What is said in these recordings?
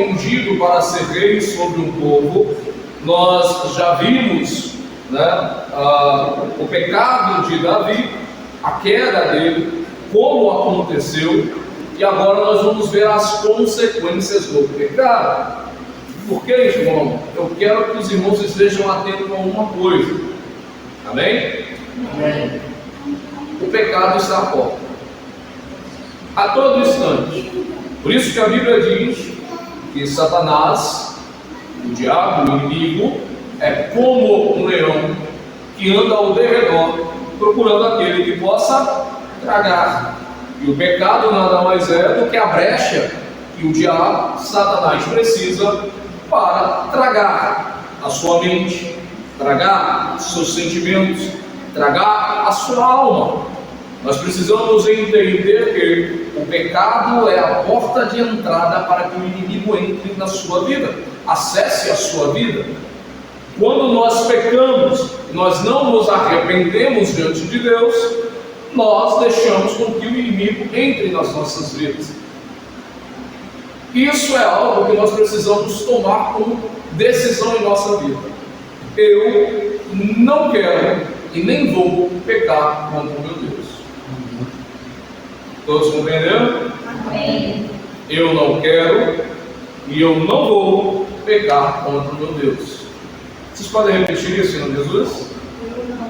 ungido para ser rei sobre um povo. Nós já vimos, o pecado de Davi, a queda dele, como aconteceu, e agora nós vamos ver as consequências do pecado. Por que, irmão? Eu quero que os irmãos estejam atentos a uma coisa. Amém? Amém. O pecado está à porta, a todo instante. Por isso que a Bíblia diz que Satanás, o diabo, o inimigo, é como um leão que anda ao derredor, procurando aquele que possa tragar. E o pecado nada mais é do que a brecha que o diabo, Satanás, precisa para tragar a sua mente, tragar os seus sentimentos, tragar a sua alma. Nós precisamos entender que o pecado é a porta de entrada para que o inimigo entre na sua vida, acesse a sua vida. Quando nós pecamos, nós não nos arrependemos diante de Deus, nós deixamos com que o inimigo entre nas nossas vidas. Isso é algo que nós precisamos tomar como decisão em nossa vida. Eu não quero e nem vou pecar contra o meu Deus. Todos compreenderam? Amém. Eu não quero e eu não vou pecar contra o meu Deus. Vocês podem repetir isso em nome de Jesus?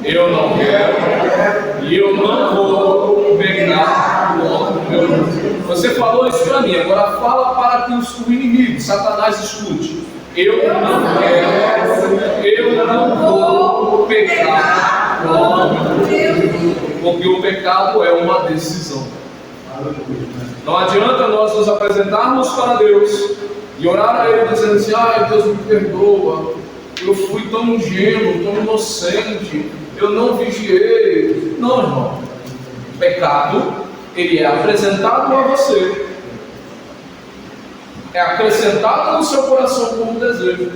Eu não quero e eu não vou pecar contra o meu Deus. Você falou isso para mim, agora fala para que o inimigo, Satanás, escute. Eu não quero, eu não vou pecar contra o meu Deus. Porque o pecado é uma decisão. Não adianta nós nos apresentarmos para Deus e orar a Ele dizendo assim: ai, Deus me perdoa, eu fui tão ingênuo, tão inocente, eu não vigiei. Não, irmão. O pecado, ele é apresentado a você, é acrescentado no seu coração como desejo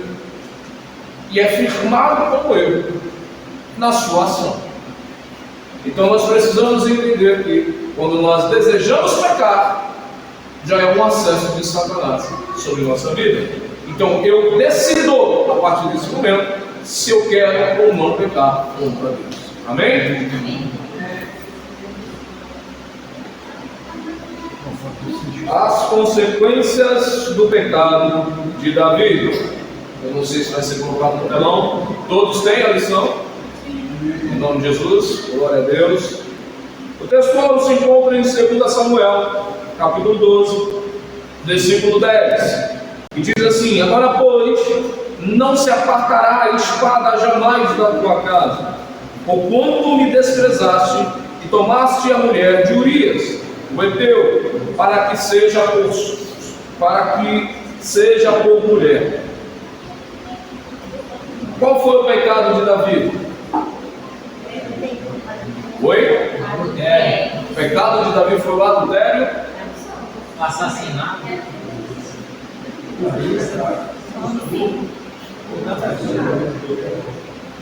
e é firmado como erro na sua ação. Então nós precisamos entender que quando nós desejamos pecar, já é um acesso de Satanás sobre nossa vida. Então eu decido, a partir desse momento, se eu quero ou não pecar contra Deus. Amém? Amém. As consequências do pecado de Davi. Eu não sei se vai ser colocado no telão. Todos têm a lição? Em nome de Jesus, glória a Deus. O texto se encontra em 2 Samuel, capítulo 12, versículo 10. E diz assim: agora, pois, não se apartará a espada jamais da tua casa, porquanto me desprezaste e tomaste a mulher de Urias, o heteu, para que seja por mulher. Qual foi o pecado de Davi? Oi? O pecado de Davi foi o adultério, assassinato,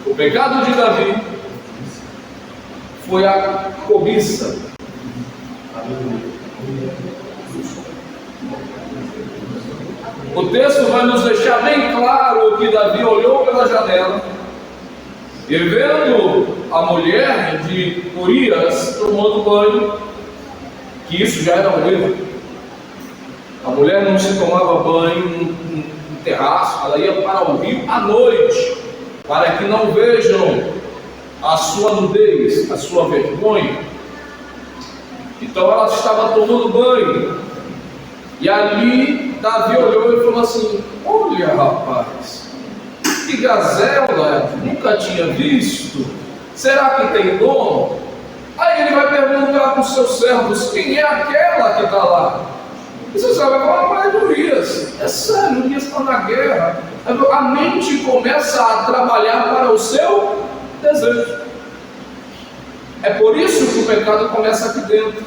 o pecado de Davi foi a cobiça. O texto vai nos deixar bem claro que Davi olhou pela janela e, vendo a mulher de Urias tomando banho, que isso já era um erro. A mulher não se tomava banho no terraço, ela ia para o rio à noite, para que não vejam a sua nudez, a sua vergonha. Então ela estava tomando banho, e ali Davi olhou e falou assim: olha, rapaz, que gazela, nunca tinha visto, será que tem dono? Aí ele vai perguntar para os seus servos: quem é aquela que está lá? E você sabe, vai falar: mulher de Urias. É sério, Urias está na guerra. A mente começa a trabalhar para o seu desejo. É por isso que o pecado começa aqui dentro.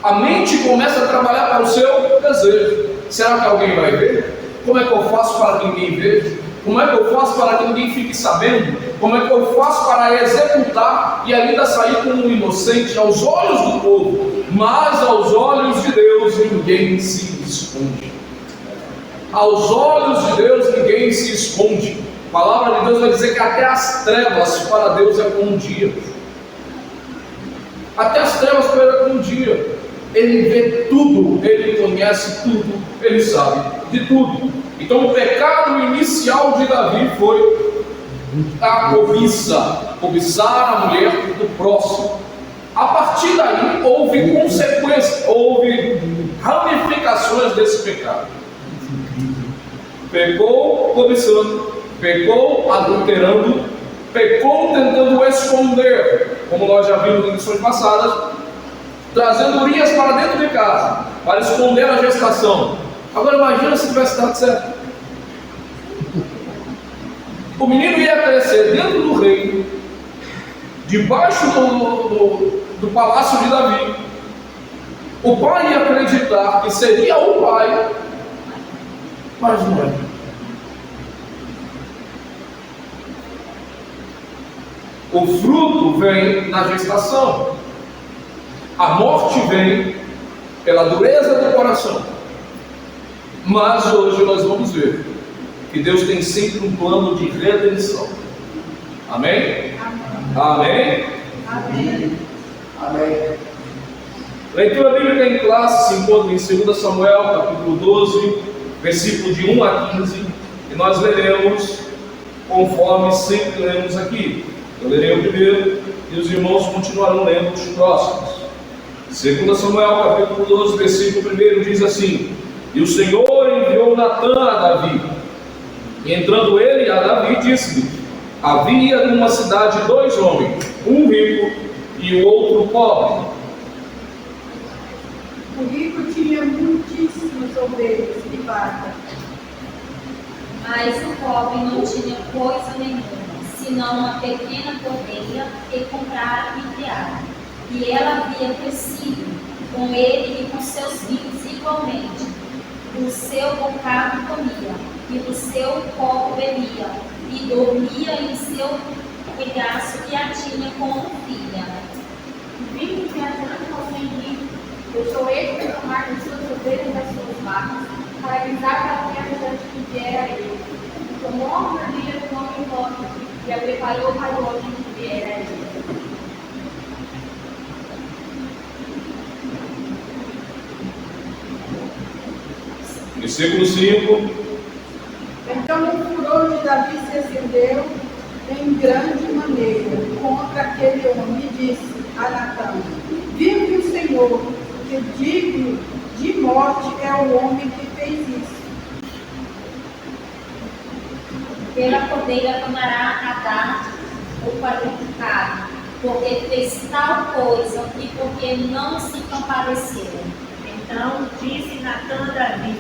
A mente começa a trabalhar para o seu desejo. Será que alguém vai ver? Como é que eu faço para que ninguém veja? Como é que eu faço para que ninguém fique sabendo? Como é que eu faço para executar e ainda sair como um inocente aos olhos do povo, mas aos olhos de Deus ninguém se esconde? Aos olhos de Deus ninguém se esconde. A palavra de Deus vai dizer que até as trevas para Deus é como um dia. Até as trevas para Ele é como um dia. Ele vê tudo, Ele conhece tudo, Ele sabe de tudo. Então o pecado inicial de Davi foi a cobiça, cobiçar a mulher do próximo. A partir daí houve consequências, houve ramificações desse pecado. Pecou cobiçando, pecou adulterando, pecou tentando esconder, como nós já vimos em lições passadas, trazendo Urias para dentro de casa, para esconder a gestação. Agora imagina se tivesse dado certo. O menino ia crescer dentro do reino, debaixo do palácio de Davi. O pai ia acreditar que seria o pai, mas não é. O fruto vem na gestação. A morte vem pela dureza do coração. Mas hoje nós vamos ver que Deus tem sempre um plano de redenção. Amém? Amém? Amém. Amém. Leitura bíblica em classe se encontra em 2 Samuel, capítulo 12, versículo de 1 a 15, e nós leremos conforme sempre lemos aqui. Eu lerei o primeiro e os irmãos continuarão lendo os próximos. 2 Samuel, capítulo 12, versículo 1 diz assim: E o Senhor enviou Natã a Davi. E entrando ele a Davi, disse-lhe: Havia numa cidade 2 homens, um rico e o outro pobre. O rico tinha muitíssimas ovelhas e vacas, Mas o pobre não tinha coisa nenhuma, senão uma pequena correia que comprara e criara. E ela havia crescido com ele e com seus filhos igualmente. Do seu bocado comia, e do seu copo bebia, e dormia em seu regaço que a tinha como filha. Vindo viajando ao sem rico, deixou ele para tomar das suas ovelhas e das suas vacas, para avisar para a terra que viera a ele. Tomou a mordilha do homem pobre e a preparou para o homem que viera a ele. Versículo 5. Então o furor de Davi se acendeu em grande maneira contra aquele homem e disse a Natã: Vive o Senhor, que digno de morte é o homem que fez isso. Pela cordeira tomará a dar o qualificado, porque fez tal coisa e porque não se compadeceram. Então disse Natã a Davi: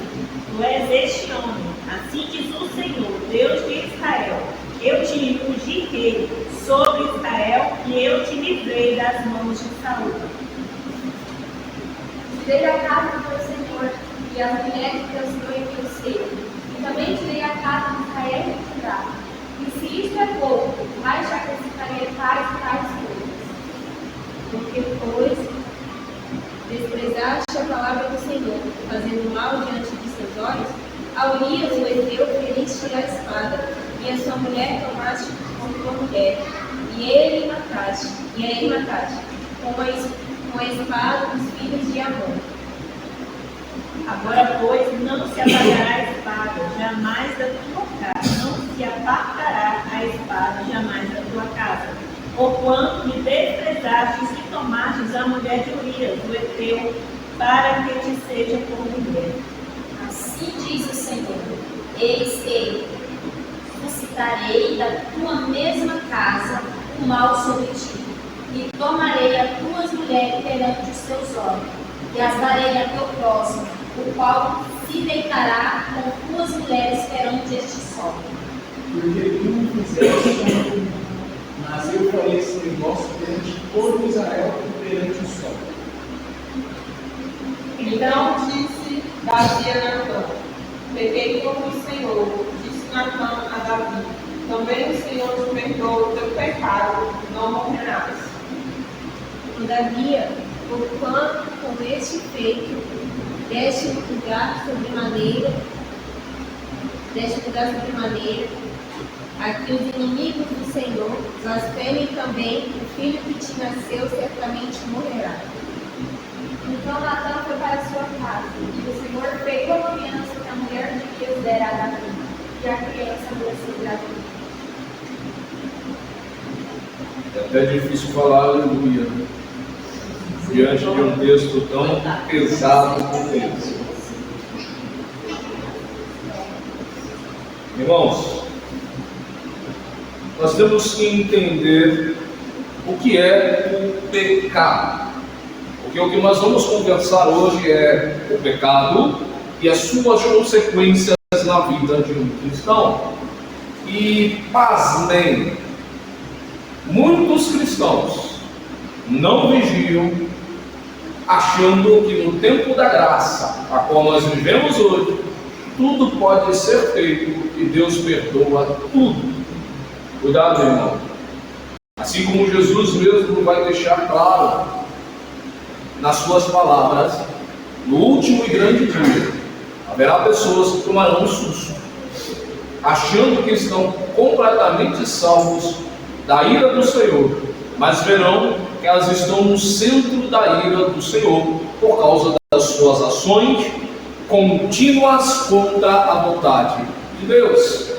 Tu és este homem, assim diz o Senhor, Deus de Israel: Eu te ungi sobre Israel e eu te livrei das mãos de Saul. Tirei a casa do teu Senhor e as mulheres do teu Senhor em teu seio, e também tirei a casa de Israel e de Judá. E se isto é pouco, mais te acrescentarei tais coisas. Porque, pois, desprezaste a palavra do Senhor, fazendo mal diante de seus olhos, a Urias, o Heteu, feriste a espada, e a sua mulher tomaste como tua mulher, e ele mataste, com a espada dos filhos de Amon. Agora, pois, não se apagará a espada jamais da tua casa, não se apartará a espada jamais da tua casa, porquanto me desprezastes e tomastes a mulher de Urias, o Heteu, para que te seja por mulher. Assim diz o Senhor: Eis que suscitarei da tua mesma casa o mal sobre ti, e tomarei as tuas mulheres perante os teus olhos, e as darei a teu próximo, o qual se deitará com tuas mulheres perante este sol. Porque tu me fizeste, mas eu farei esse negócio perante todo Israel e perante o sol. Então disse Davi a Natã: Pequei contra o Senhor. Disse Natã a Davi: Também o Senhor te perdoa o teu pecado, não morrerás. Todavia, porquanto com este feito deste lugar sobremaneira desta da maneira, a que os inimigos do Senhor blasfemem também, o filho que te nasceu certamente morrerá. Então Natã foi para sua casa, e o Senhor fez a aliança que a mulher de Deus dera a Davi, e a criança nasceu grávida. É até difícil falar aleluia diante de um texto tão pesado como esse. Irmãos, nós temos que entender o que é o pecado. Porque o que nós vamos conversar hoje é o pecado e as suas consequências na vida de um cristão. E pasmem, muitos cristãos não vigiam, achando que no tempo da graça, a qual nós vivemos hoje, tudo pode ser feito e Deus perdoa tudo. Cuidado, irmão. Assim como Jesus mesmo vai deixar claro nas suas palavras, no último e grande dia, haverá pessoas que tomarão um susto, achando que estão completamente salvos da ira do Senhor, mas verão que elas estão no centro da ira do Senhor, por causa das suas ações contínuas contra a vontade de Deus.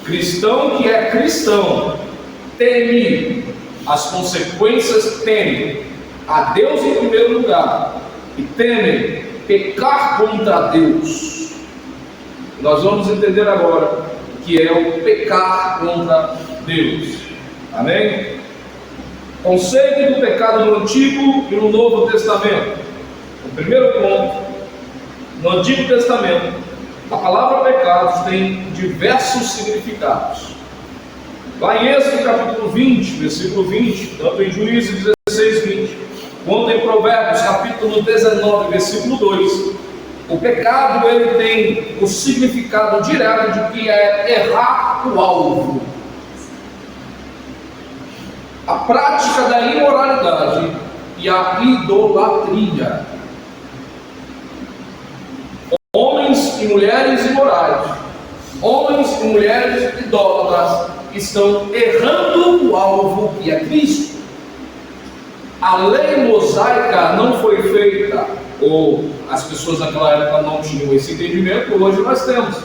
Cristão que é cristão teme as consequências, teme a Deus em primeiro lugar e teme pecar contra Deus. Nós vamos entender agora o que é o pecar contra Deus. Amém? Conceito do pecado no Antigo e no Novo Testamento. O primeiro ponto, no Antigo Testamento, a palavra pecado tem diversos significados. Lá em Êxodo capítulo 20, versículo 20, tanto em Juízes 16, 20, quanto em Provérbios capítulo 19, versículo 2, o pecado ele tem o significado direto de que é errar o alvo. A prática da imoralidade e a idolatria. Homens e mulheres imorais, homens e mulheres idólatras estão errando o alvo que é Cristo. A lei mosaica não foi feita, ou as pessoas naquela época não tinham esse entendimento, hoje nós temos.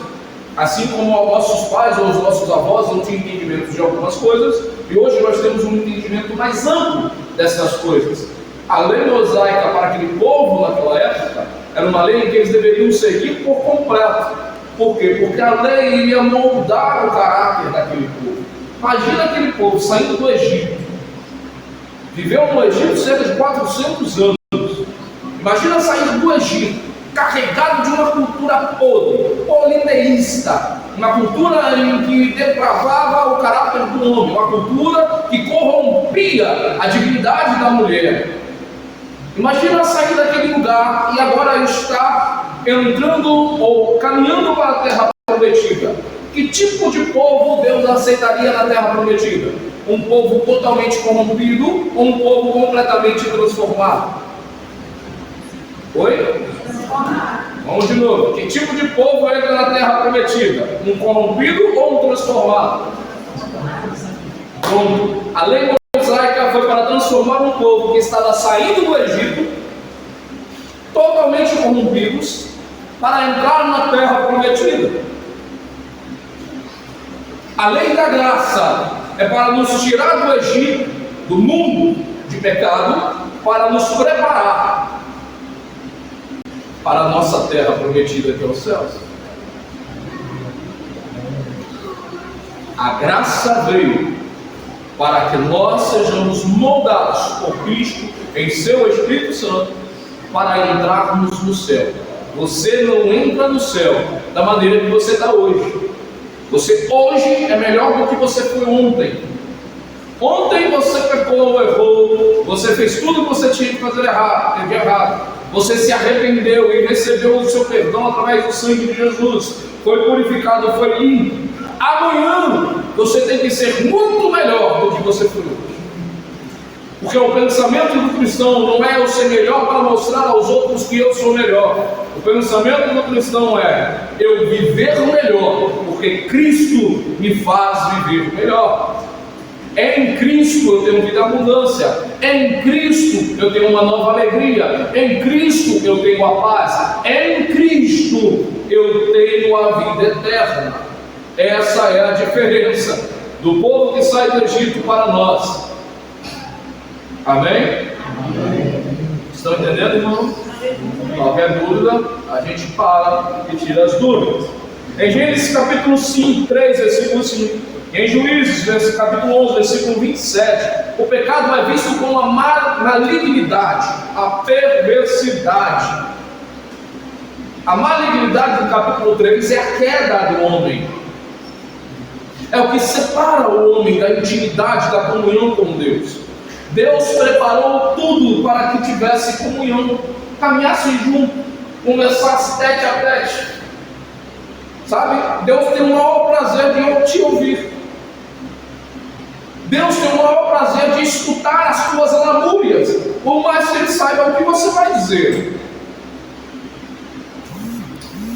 Assim como nossos pais ou os nossos avós não tinham entendimento de algumas coisas, e hoje nós temos um entendimento mais amplo dessas coisas. A lei mosaica para aquele povo naquela época era uma lei em que eles deveriam seguir por completo. Por quê? Porque a lei iria moldar o caráter daquele povo. Imagina aquele povo saindo do Egito. Viveu no Egito cerca de 400 anos. Imagina sair do Egito, carregado de uma cultura podre, politeísta, uma cultura em que depravava o caráter do homem, uma cultura que corrompia a dignidade da mulher. Imagina sair daquele lugar e agora está entrando ou caminhando para a terra prometida. Que tipo de povo Deus aceitaria na terra prometida? Um povo totalmente corrompido ou um povo completamente transformado? Oi? Vamos de novo. Que tipo de povo entra na terra prometida? Um corrompido ou um transformado? Pronto. A lei mosaica foi para transformar um povo que estava saindo do Egito, totalmente corrompidos, para entrar na terra prometida. A lei da graça é para nos tirar do Egito, do mundo de pecado, para nos preparar para a nossa terra prometida, que é os céus. A graça veio para que nós sejamos moldados por Cristo em seu Espírito Santo para entrarmos no céu. Você não entra no céu da maneira que você está hoje. Você hoje é melhor do que você foi ontem. Ontem você pecou, errou, você fez tudo que você tinha que fazer errado, teve errado. Você se arrependeu e recebeu o seu perdão através do sangue de Jesus. Foi purificado, foi limpo. Amanhã você tem que ser muito melhor do que você foi hoje. Porque o pensamento do cristão não é eu ser melhor para mostrar aos outros que eu sou melhor. O pensamento do cristão é eu viver viver melhor, porque Cristo me faz viver melhor. Em Cristo eu tenho vida em abundância, em Cristo eu tenho uma nova alegria, em Cristo eu tenho a paz, em Cristo eu tenho a vida eterna. Essa é a diferença do povo que sai do Egito para nós. Amém? Estão entendendo, irmão? Qualquer dúvida, a gente para e tira as dúvidas. Em Gênesis capítulo 5, 3, versículo 5. Em Juízes, capítulo 11, versículo 27, o pecado é visto como a malignidade, a perversidade. A malignidade do capítulo 3 é a queda do homem. É o que separa o homem da intimidade, da comunhão com Deus. Deus preparou tudo para que tivesse comunhão, caminhasse junto, conversasse tete a tete. Sabe? Deus tem o maior prazer de te ouvir. Deus tem o maior prazer de escutar as tuas lamúrias, por mais que Ele saiba o que você vai dizer.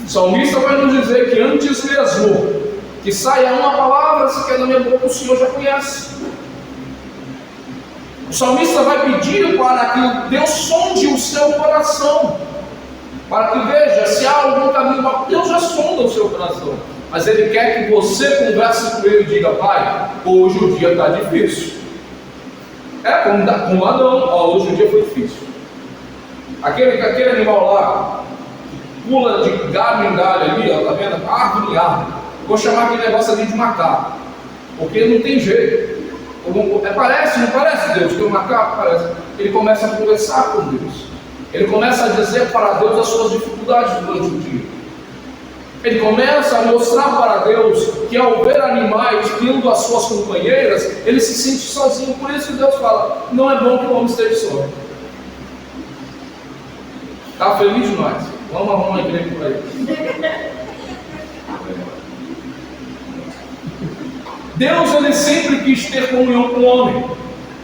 O salmista vai nos dizer que antes mesmo que saia uma palavra sequer da minha boca, o Senhor já conhece. O salmista vai pedir para que Deus sonde o seu coração, para que veja se há algum caminho mal. Deus já sonda o seu coração, mas Ele quer que você converse com Ele e diga: Pai, hoje o dia está difícil. É como Adão, hoje o dia foi difícil. Aquele animal lá, que pula de galho em galho ali, está vendo? Árvore em árvore. Vou chamar aquele negócio ali de macaco, porque não tem jeito. Parece, não parece Deus, que o macaco parece. Ele começa a conversar com Deus. Ele começa a dizer para Deus as suas dificuldades durante o dia. Ele começa a mostrar para Deus que ao ver animais tendo as suas companheiras, ele se sente sozinho. Por isso que Deus fala: não é bom que o homem esteja só. Está feliz demais? Vamos arrumar uma igreja para ele. Deus, ele sempre quis ter comunhão com o homem,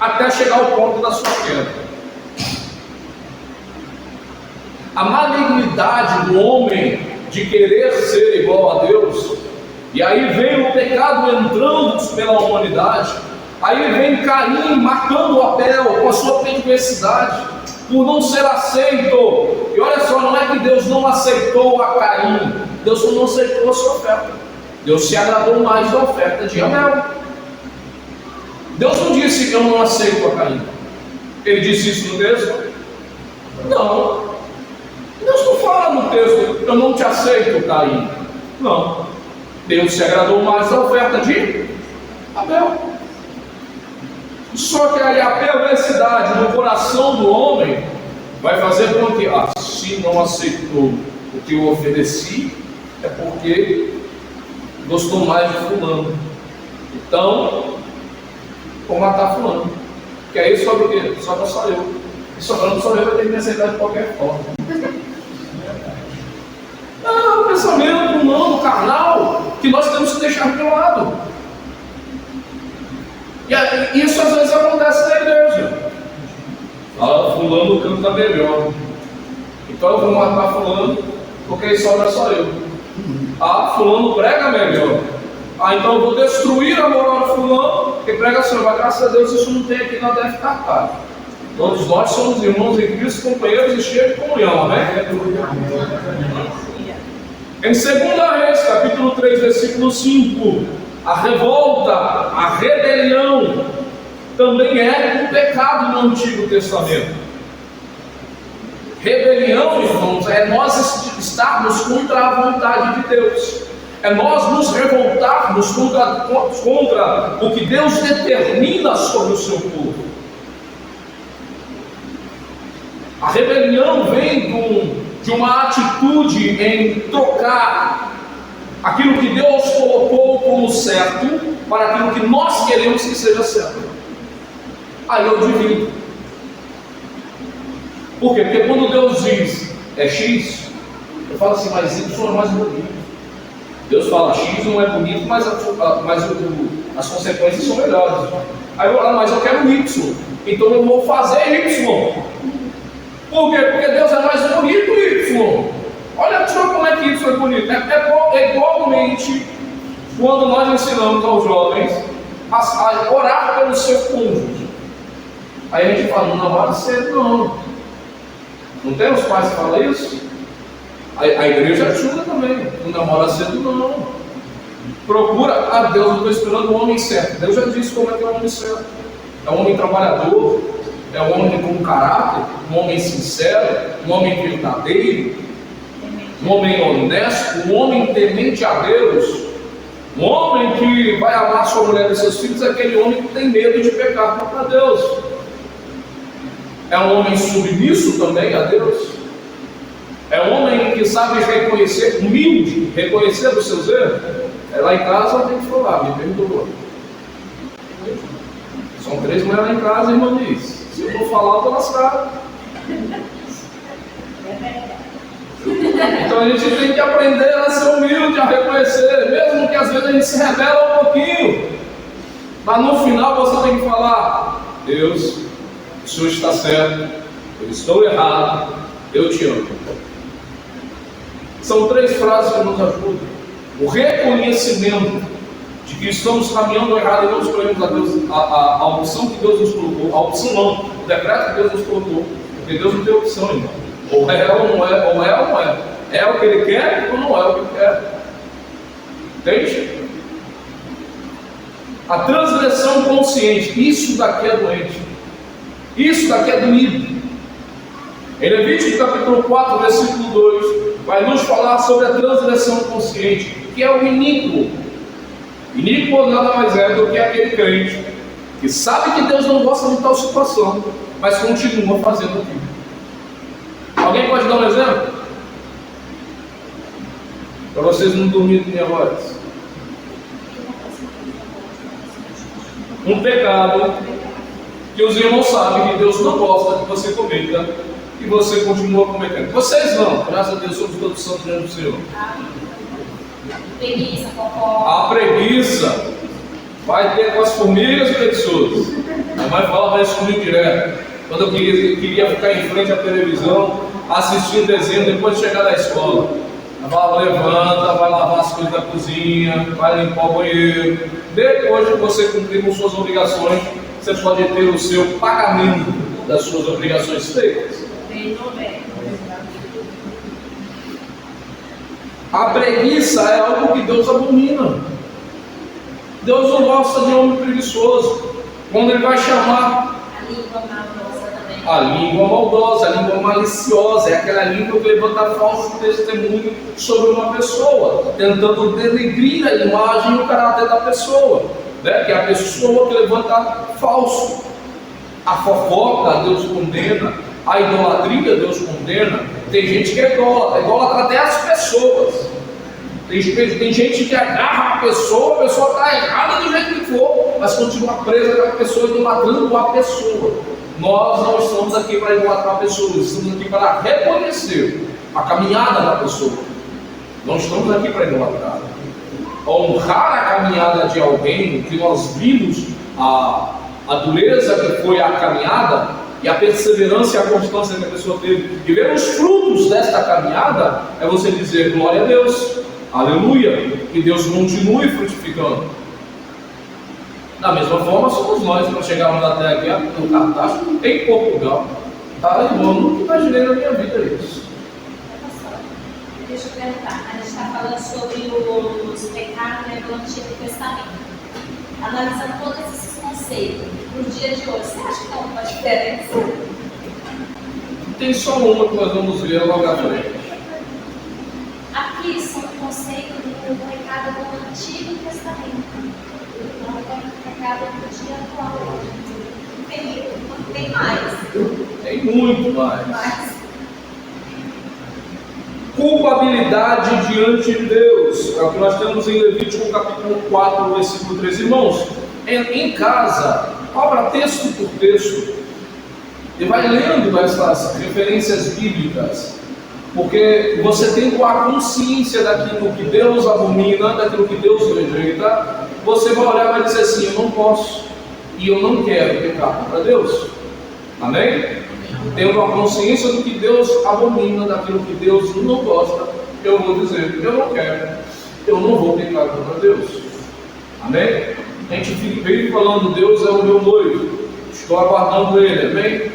até chegar ao ponto da sua queda. A malignidade do homem de querer ser igual a Deus, e aí vem o pecado entrando pela humanidade, aí vem Caim matando Abel com a sua perversidade, por não ser aceito. E olha só, não é que Deus não aceitou a Caim, Deus só não aceitou a sua oferta. Deus se agradou mais da oferta de Abel. Deus não disse: eu não aceito a Caim. Ele disse isso no texto? Não. Deus não fala no texto: eu não te aceito, Caim. Não. Deus se agradou mais da oferta de Abel. Só que aí a perversidade no coração do homem vai fazer com que, se não aceitou o que eu ofereci, é porque gostou mais de fulano. Então, vou matar fulano. Que aí sobra o quê? Sobra só eu. E sobrando só eu, vai ter que me aceitar de qualquer forma. O pensamento humano, carnal, que nós temos que deixar de lado. E isso às vezes acontece na igreja. Fulano canta melhor, então eu vou matar fulano, porque aí sobra só eu. Fulano prega melhor, então eu vou destruir a moral de fulano, que prega assim. Mas graças a Deus isso não tem aqui na DFK. Todos nós somos irmãos em Cristo, companheiros e cheios de comunhão, né? Em 2 Reis, capítulo 3, versículo 5, a revolta, a rebelião também é um pecado no Antigo Testamento. Rebelião, irmãos, é nós estarmos contra a vontade de Deus, é nós nos revoltarmos contra o que Deus determina sobre o seu povo. A rebelião vem de uma atitude em trocar aquilo que Deus colocou como certo para aquilo que nós queremos que seja certo. Aí eu divido. Por quê? Porque quando Deus diz é X, eu falo assim: mas Y é mais bonito. Deus fala: X não é bonito, mas as consequências são melhores. Aí eu falo: mas eu quero Y, então eu vou fazer Y. Por quê? Porque Deus é mais bonito Y. Olha só como é que Y é bonito. É igual normalmente, quando nós ensinamos aos jovens a orar pelo seu cônjuge, aí a gente fala, não namora cedo não. Não tem os pais que falam isso? A igreja ajuda também, não namora cedo não. Procura, Deus, eu estou esperando o homem certo. Deus já disse como é que é o homem certo. É um homem trabalhador, é um homem com caráter, um homem sincero, um homem verdadeiro, um homem honesto, um homem temente a Deus, um homem que vai amar sua mulher e seus filhos, é aquele homem que tem medo de pecar contra Deus. É um homem submisso também a Deus. É um homem que sabe reconhecer, humilde, reconhecer os seus erros. Lá em casa tem que falar, me perdoa. São 3 mulheres lá em casa, irmã diz. Se eu for falar, eu estou lascado. Então a gente tem que aprender a ser humilde, a reconhecer, mesmo que às vezes a gente se rebela um pouquinho. Mas no final você tem que falar, Deus, o Senhor está certo, eu estou errado, eu te amo. São 3 frases que nos ajudam. O reconhecimento de que estamos caminhando errado e não escolhemos a Deus, a opção que Deus nos colocou, a opção não, o decreto que Deus nos colocou, porque Deus não tem opção, irmão. Ou é ou não é, ou é ou não é. É o que Ele quer ou não é o que Ele quer. Entende? A transgressão consciente, isso daqui é doente. Isso daqui é doído. Em Levítico capítulo 4, versículo 2, vai nos falar sobre a transgressão consciente, que é o iníquo. Iníquo nada mais é do que aquele crente que sabe que Deus não gosta de tal situação, mas continua fazendo aquilo. Alguém pode dar um exemplo? Para vocês não dormirem com minha voz. Um pecado que os irmãos sabem que Deus não gosta que você cometa e você continua cometendo. Vocês não, graças a Deus, somos todos santos diante do Senhor. Preguiça, fofó. A preguiça vai ter com as formigas preguiçosas. A mãe falava isso comigo direto. Quando eu queria ficar em frente à televisão, assistindo desenho depois de chegar da escola. Ela falava, levanta, vai lavar as coisas da cozinha, vai limpar o banheiro. Depois de você cumprir com suas obrigações, você pode ter o seu pagamento das suas obrigações feitas. A preguiça é algo que Deus abomina. Deus não gosta de homem preguiçoso. Quando Ele vai chamar A língua maldosa também. a língua maldosa, a língua maliciosa, é aquela língua que levanta falso testemunho sobre uma pessoa, tentando denegrir a imagem e o caráter da pessoa, né? Que é a pessoa que levanta falso. A fofoca, Deus condena. A idolatria, Deus condena. Tem gente que é idólatra até as pessoas. Tem gente que agarra a pessoa está errada do jeito que for, mas continua presa com a pessoa, idolatrando a pessoa. Nós não estamos aqui para idolatrar pessoas, estamos aqui para reconhecer a caminhada da pessoa. Não estamos aqui para idolatrar. Honrar a caminhada de alguém, que nós vimos a dureza que foi a caminhada, e a perseverança e a constância que a pessoa teve, e ver os frutos desta caminhada, é você dizer glória a Deus, aleluia, que Deus continue frutificando. Da mesma forma somos nós, para chegarmos até aqui no Cartaxo, em Portugal. Eu nunca imaginei na minha vida isso. Deixa eu perguntar, a gente está falando sobre os pecados, né, do Antigo Testamento. Analisando todos esses conceitos no dia de hoje, você acha que tem alguma diferença? Tem só uma que nós vamos ver logo à frente. Aqui são conceitos do pecado do Antigo Testamento, não do pecado do dia atual. Tem mais. Tem muito mais. Culpabilidade diante de Deus, é o que nós temos em Levítico capítulo 4, versículo 13. Irmãos, em casa, abra texto por texto e vai lendo essas referências bíblicas, porque você tem a consciência daquilo que Deus abomina, daquilo que Deus rejeita. Você vai olhar e vai dizer assim: eu não posso e eu não quero pecar contra Deus. Amém? Tendo a consciência do que Deus abomina, daquilo que Deus não gosta, eu vou dizer, eu não quero. eu não vou pecar contra Deus. Amém? A gente vive falando, Deus é o meu noivo, estou aguardando Ele. Amém?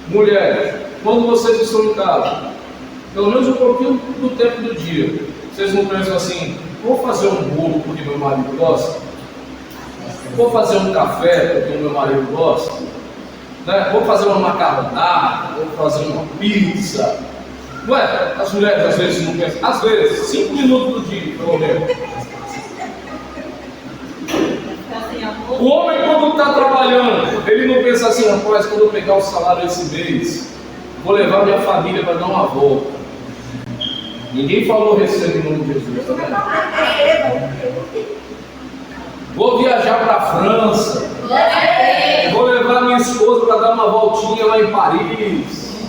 Mulheres, quando vocês estão em casa, pelo menos um pouquinho do tempo do dia, vocês não pensam assim, vou fazer um bolo porque meu marido gosta? Vou fazer um café porque o meu marido gosta? Né? Vou fazer uma macarronada, vou fazer uma pizza. Ué, as mulheres às vezes não pensam, às vezes, 5 minutos do dia, pelo menos. O homem, quando está trabalhando, ele não pensa assim, rapaz, quando eu pegar o salário esse mês, vou levar minha família para dar uma volta. Ninguém falou recebe em nome de Jesus. Vou viajar para a França. Vou levar minha esposa para dar uma voltinha lá em Paris,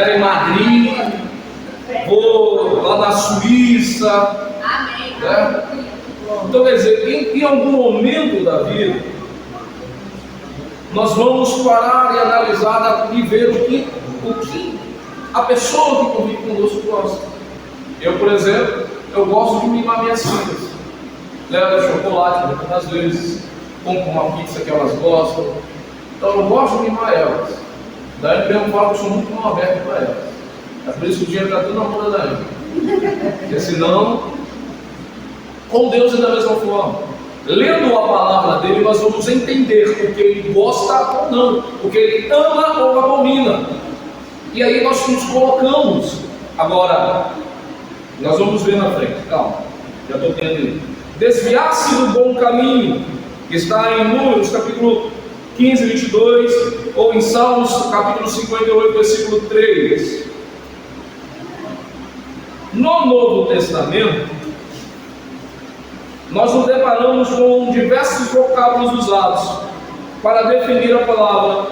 em Madrid. Vou lá na Suíça. Amém. Então, quer dizer, em algum momento da vida, nós vamos parar e analisar e ver o que a pessoa que convive conosco gosta. Eu, por exemplo, eu gosto de mimar minhas filhas. Levo chocolate muitas vezes, compro uma pizza que elas gostam. Então eu gosto de mimar elas. Daí mesmo falo que eu sou muito mal aberto para elas. É por isso que o dinheiro está tudo na mão da Dani. Porque senão, com Deus é da mesma forma. Lendo a palavra dele, nós vamos entender o que ele gosta ou não, o que ele ama ou abomina. E aí nós nos colocamos. Agora, nós vamos ver na frente, calma, já estou entendendo. Desviar-se do bom caminho, que está em Números, capítulo 15, 22, ou em Salmos, capítulo 58, versículo 3. No Novo Testamento, nós nos deparamos com diversos vocábulos usados para definir a palavra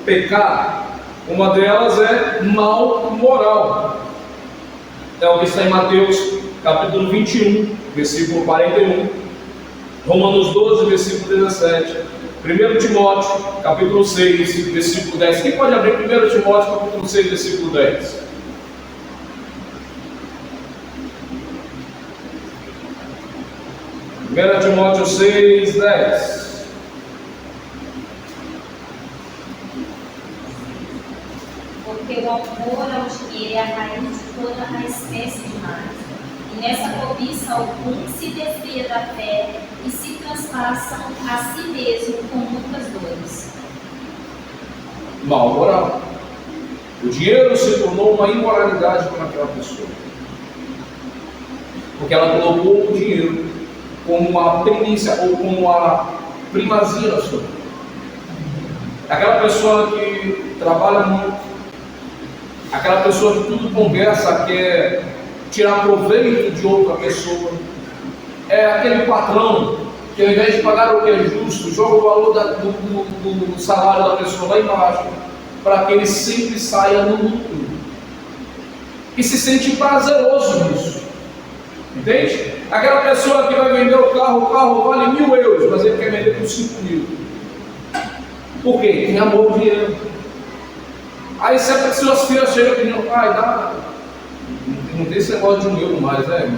pecar. Uma delas é mal moral. É o que está em Mateus, capítulo 21, versículo 41. Romanos 12, versículo 17. 1 Timóteo, capítulo 6, versículo 10. Quem pode abrir 1 Timóteo, capítulo 6, versículo 10? Timóteo 6, 10. Porque o amor ao dinheiro é a raiz de toda a espécie de males. E nessa cobiça algum se desvia da fé e se transpassam a si mesmo com muitas dores. Mal moral. O dinheiro se tornou uma imoralidade para aquela pessoa. Porque ela colocou o dinheiro como uma primícia ou como a primazia da sua vida. Aquela pessoa que trabalha muito, aquela pessoa que tudo conversa, quer tirar proveito de outra pessoa, é aquele patrão que ao invés de pagar o que é justo, joga o valor do salário da pessoa lá embaixo, para que ele sempre saia no lucro. E se sente prazeroso nisso. Entende? Aquela pessoa que vai vender o carro vale 1.000 euros, mas ele quer vender por 5.000. Por quê? Tem amor ao dinheiro. Aí se as suas filhas chegam e dizem, pai, dá. Não tem esse negócio de 1 euro mais, né?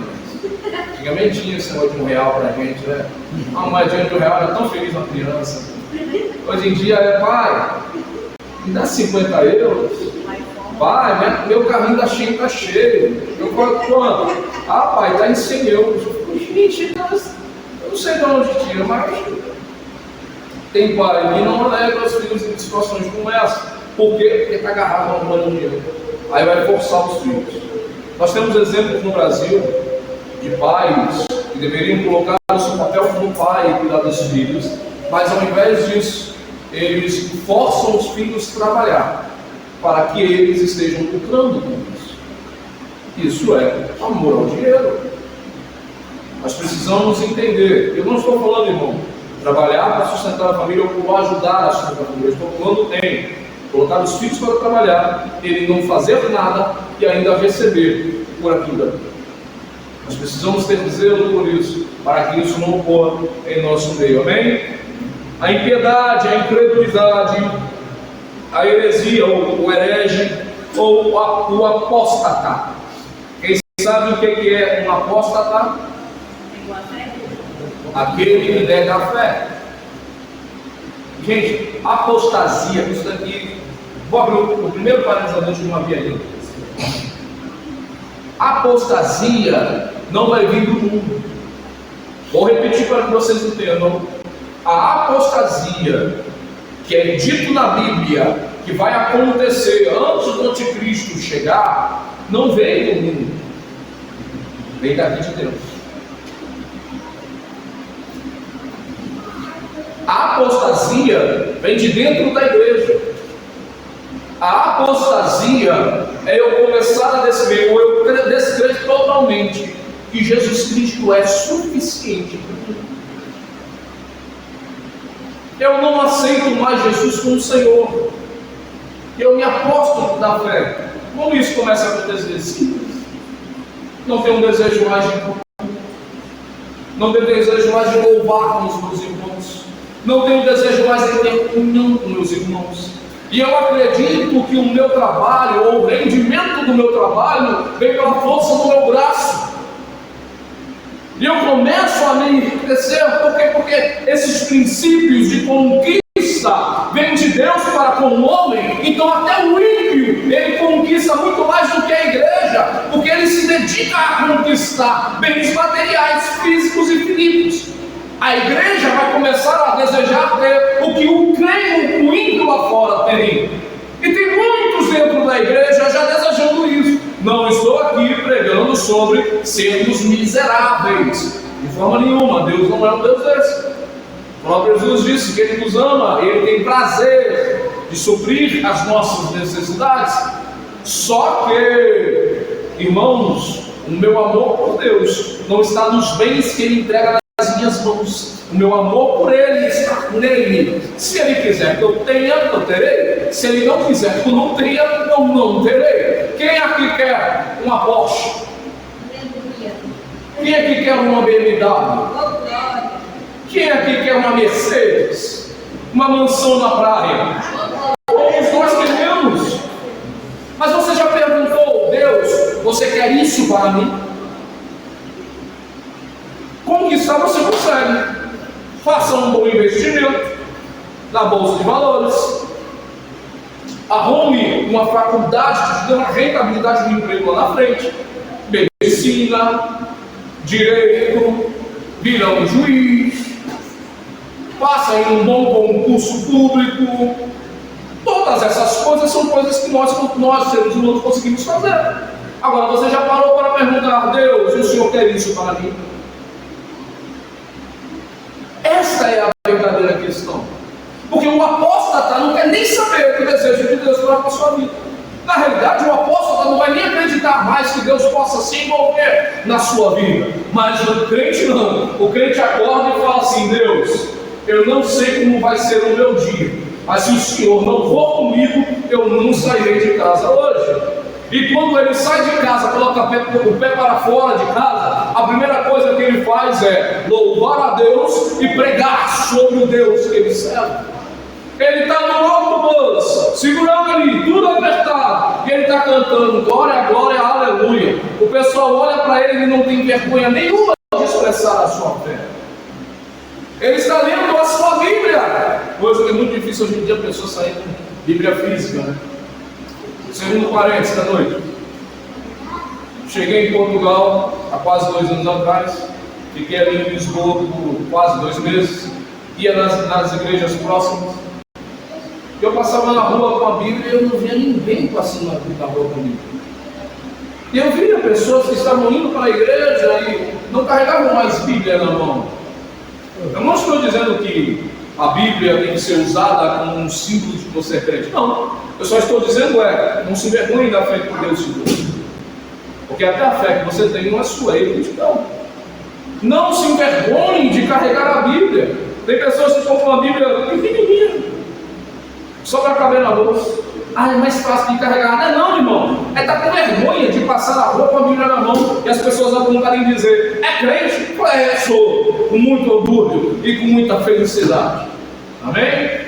Antigamente tinha esse negócio de R$1 pra gente, né? Uma moedinha de R$1 era tão feliz uma criança. Hoje em dia é, pai, me dá 50 euros. Pai, meu carrinho da China está cheio. Eu falo, quanto? Ah, pai, está em 100 euros. Gente, eu não sei de onde tira, mas tem pai que não leva os filhos em situações como essa. Por quê? Porque está agarrado a um dinheiro. Aí vai forçar os filhos. Nós temos exemplos no Brasil de pais que deveriam colocar o seu papel como pai e cuidar dos filhos, mas ao invés disso, eles forçam os filhos a trabalhar para que eles estejam lucrando com isso. Isso é amor ao dinheiro. Nós precisamos entender. Eu não estou falando, irmão, trabalhar para sustentar a família ou ajudar a sustentar a família. Eu estou falando em colocar os filhos para trabalhar, ele não fazer nada e ainda receber por aquilo dali. Nós precisamos ter zelo por isso, para que isso não ocorra em nosso meio. Amém? A impiedade, a incredulidade, a heresia, ou o herege, ou o apóstata. Quem sabe o que é um apóstata? Aquele que nega a fé. Gente, apostasia, isso daqui. Vou abrir o primeiro parênteses que não havia ainda. Apostasia não vai vir do mundo. Vou repetir para que vocês entendam. A apostasia, que é dito na Bíblia, que vai acontecer antes do anticristo chegar, não vem do mundo, vem daqui de Deus. A apostasia vem de dentro da igreja. A apostasia é eu começar a descrever, ou eu descrever totalmente que Jesus Cristo é suficiente para mim. Eu não aceito mais Jesus como Senhor. Eu me aposto da fé. Como isso começa a acontecer? Simples. Não tenho um desejo mais de culto. Não tenho desejo mais de louvar com os meus irmãos. Não tenho desejo mais de ter comunhão com meus irmãos. E eu acredito que o meu trabalho, ou o rendimento do meu trabalho, vem pela força do meu braço. E eu começo a me enriquecer, porque esses princípios de conquista vêm de Deus para com o homem. Então até o ímpio, ele conquista muito mais do que a igreja, porque ele se dedica a conquistar bens materiais, físicos e finitos. A igreja vai começar a desejar ter o que o crente, o ímpio lá fora teria. E tem muitos dentro da igreja já desejando isso. Não estou aqui pregando sobre sermos miseráveis, de forma nenhuma. Deus não é um Deus desse. O próprio Jesus disse que Ele nos ama, Ele tem prazer de suprir as nossas necessidades. Só que, irmãos, o meu amor por Deus não está nos bens que Ele entrega nas minhas mãos. O meu amor por Ele está nele. Se Ele quiser que eu tenha, eu terei. Se Ele não quiser que eu não tenha, eu não terei. Quem aqui quer uma Porsche? Quem aqui quer uma BMW? Quem aqui quer uma Mercedes? Uma mansão na praia? Todos nós queremos. Mas você já perguntou, Deus, você quer isso para mim? Conquistar você consegue. Faça um bom investimento na bolsa de valores. Arrume uma faculdade que te dê uma rentabilidade de emprego lá na frente. Medicina, direito, vira um juiz. Faça em um bom concurso público. Todas essas coisas são coisas que nós seres humanos conseguimos fazer. Agora você já parou para perguntar, Deus, o Senhor quer isso para mim? Esta é a verdadeira questão. Porque o apóstata não quer nem saber o desejo de Deus para a sua vida. Na realidade, o apóstata não vai nem acreditar mais que Deus possa se envolver na sua vida. Mas o crente não. O crente acorda e fala assim, Deus, eu não sei como vai ser o meu dia, mas se o Senhor não for comigo, eu não sairei de casa hoje. E quando ele sai de casa, coloca o pé para fora de casa, a primeira coisa que ele faz é louvar a Deus e pregar sobre o Deus que ele serve. Ele está no autobus, segurando ali, tudo apertado, e ele está cantando glória, glória, aleluia. O pessoal olha para ele e não tem vergonha nenhuma de expressar a sua fé. Ele está lendo a sua Bíblia, coisa que é muito difícil hoje em dia a pessoa sair com Bíblia física, né? Segundo parênteses da noite. Cheguei em Portugal há quase 2 anos atrás. Fiquei ali em Lisboa por quase 2 meses. Ia nas igrejas próximas. Eu passava na rua com a Bíblia e eu não via ninguém passando na rua com a Bíblia. E eu via pessoas que estavam indo para a igreja e não carregavam mais Bíblia na mão. Eu não estou dizendo que a Bíblia tem que ser usada como um símbolo de você é crente. Não. Eu só estou dizendo não se envergonhe da fé que Deus te deu. Porque até a fé que você tem não é sua, Ele te dá. Não se envergonhe de carregar a Bíblia. Tem pessoas que compram uma Bíblia pequenininha, só para caber na bolsa. É mais fácil de carregar. Não, irmão. É estar com vergonha de passar na rua com a Bíblia na mão e as pessoas apontarem e dizer, é crente? Sou. Com muito orgulho e com muita felicidade. Amém?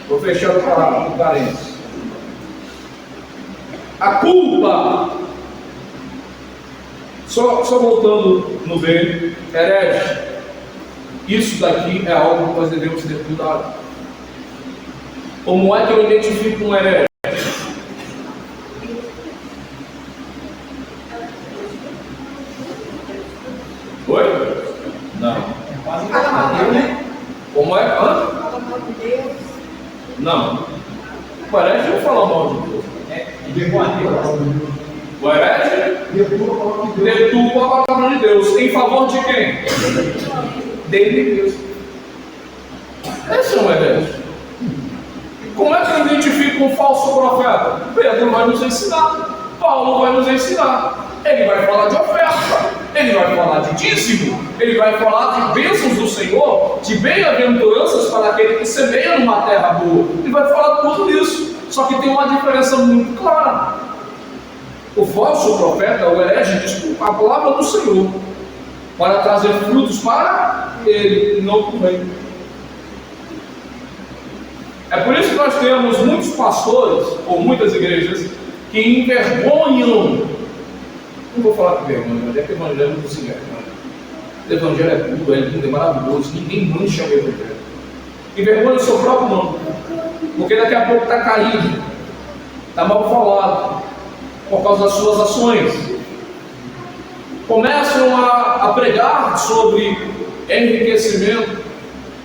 Vou fechar o parênteses. A culpa Só voltando no bem, herege, isso daqui é algo que nós devemos ter cuidado. Como é que eu identifico um herege? Oi? Não. Fala mal, né? Como é? Hã? Fala mal de Deus. Não. O herege não fala mal de Deus. O herege deturpa a palavra de Deus. Em favor de quem? Dele mesmo. Esse é um herege. Como é que eu identifico um falso profeta? Pedro vai nos ensinar. Paulo vai nos ensinar. Ele vai falar de oferta. Ele vai falar de dízimo. Ele vai falar de bênçãos do Senhor, de bem-aventuranças para aquele que semeia numa terra boa. Ele vai falar de tudo isso. Só que tem uma diferença muito clara. O falso profeta, o herege, diz a palavra do Senhor para trazer frutos para ele, não para ele. É por isso que nós temos muitos pastores, ou muitas igrejas, que envergonham. Não vou falar que vergonha, mas é que o evangelho não se envergonha. O evangelho é puro, é lindo, é maravilhoso, ninguém mancha o evangelho. Envergonha o seu próprio nome, porque daqui a pouco está caído, está mal falado, por causa das suas ações. Começam a pregar sobre enriquecimento.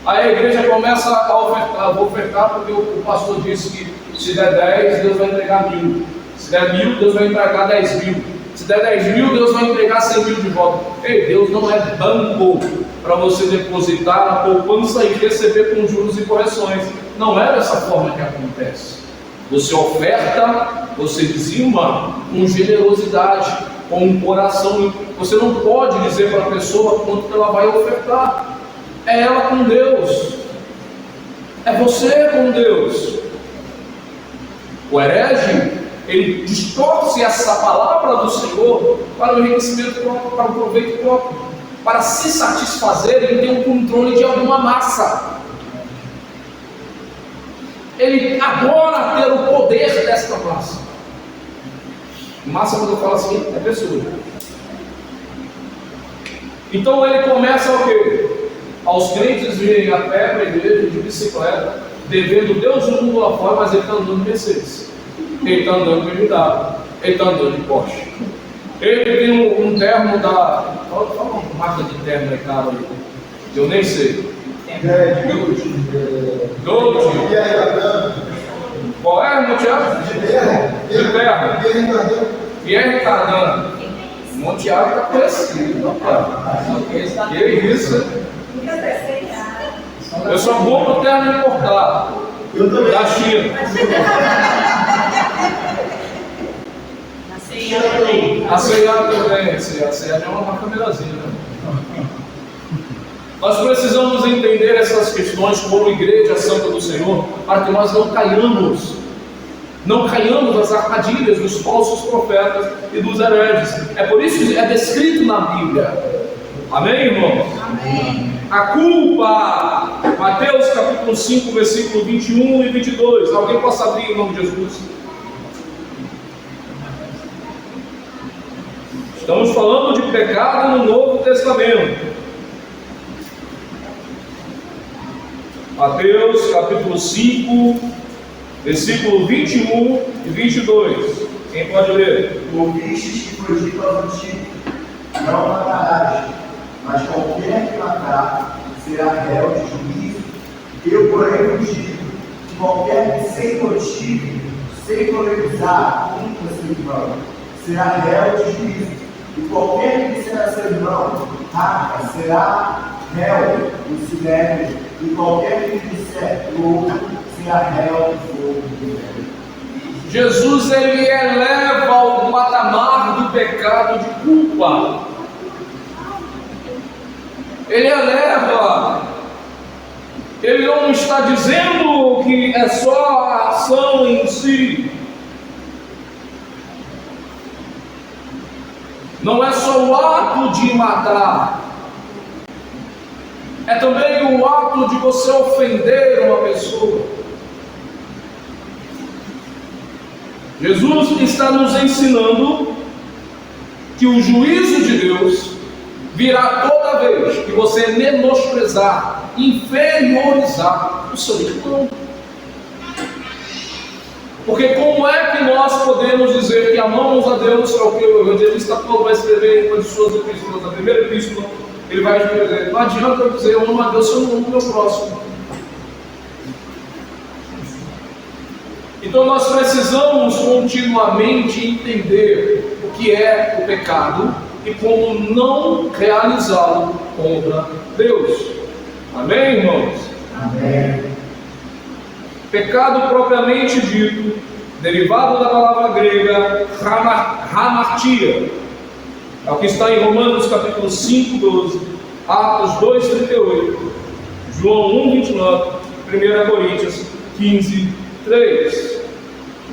Aí a igreja começa a ofertar, vou ofertar porque o pastor disse que se der 10, Deus vai entregar 1000. Se der 1000, Deus vai entregar 10.000. Se der 10.000, Deus vai entregar 100.000 de volta. Ei, Deus não é banco para você depositar na poupança e receber com juros e correções. Não é dessa forma que acontece. Você oferta, você dizima com generosidade, com um coração. Você não pode dizer para a pessoa quanto ela vai ofertar. É ela com Deus. É você com Deus. O herege, ele distorce essa palavra do Senhor para o enriquecimento próprio, para o proveito próprio, para se satisfazer. Ele tem o controle de alguma massa. Ele adora ter o poder desta massa. Massa, quando eu falo assim, é pessoa. Então ele começa o quê? Aos crentes virem a pé para a igreja de bicicleta, devendo Deus o mundo lá fora, mas ele está andando de Mercedes, ele está andando de BMW, ele está andando de Porsche. Ele tem um terno da. Fala uma marca de terno, é caro aí, eu nem sei. Gold. Qual é, meu Tiago? De terno. Pierre Cardano. Montiago está conhecido, que isso? Eu sou bom no terno importado da China. A C&A também, a C&A é uma marca melhorzinha, né? Nós precisamos entender essas questões como Igreja Santa do Senhor, para que nós não caiamos nas armadilhas dos falsos profetas e dos hereges. É por isso que é descrito na Bíblia. Amém, irmãos? Amém. A culpa, Mateus capítulo 5, versículo 21 e 22. Alguém possa abrir em nome de Jesus? Estamos falando de pecado no Novo Testamento. Mateus capítulo 5, versículo 21 e 22. Quem pode ler? Ouvistes que foi dito aos antigos: não matarás, mas qualquer que matar será réu de juízo. Eu, porém, vos digo que qualquer que sem motivo, sem polemizar contra seu irmão, será réu de juízo. E qualquer que disser a seu irmão, raca, será réu do sinédrio. E qualquer que disser louco, será réu do fogo do inferno. Jesus, ele eleva o patamar do pecado de culpa. Ele eleva. Ele não está dizendo que é só a ação em si. Não é só o ato de matar. É também o ato de você ofender uma pessoa. Jesus está nos ensinando que o juízo de Deus virá toda vez que você menosprezar, inferiorizar o seu irmão. Porque como é que nós podemos dizer que amamos a Deus? É o que o evangelista Paulo vai escrever em uma de suas epístolas, na primeira epístola, ele vai escrever: não adianta eu dizer eu amo a Deus se eu não amo o meu próximo. Então nós precisamos continuamente entender o que é o pecado e como não realizá-lo contra Deus. Amém, irmãos? Amém. Pecado propriamente dito, derivado da palavra grega hamartia, é o que está em Romanos capítulo 5, 12, Atos 2, 38, João 1, 29, 1 Coríntios 15, 3.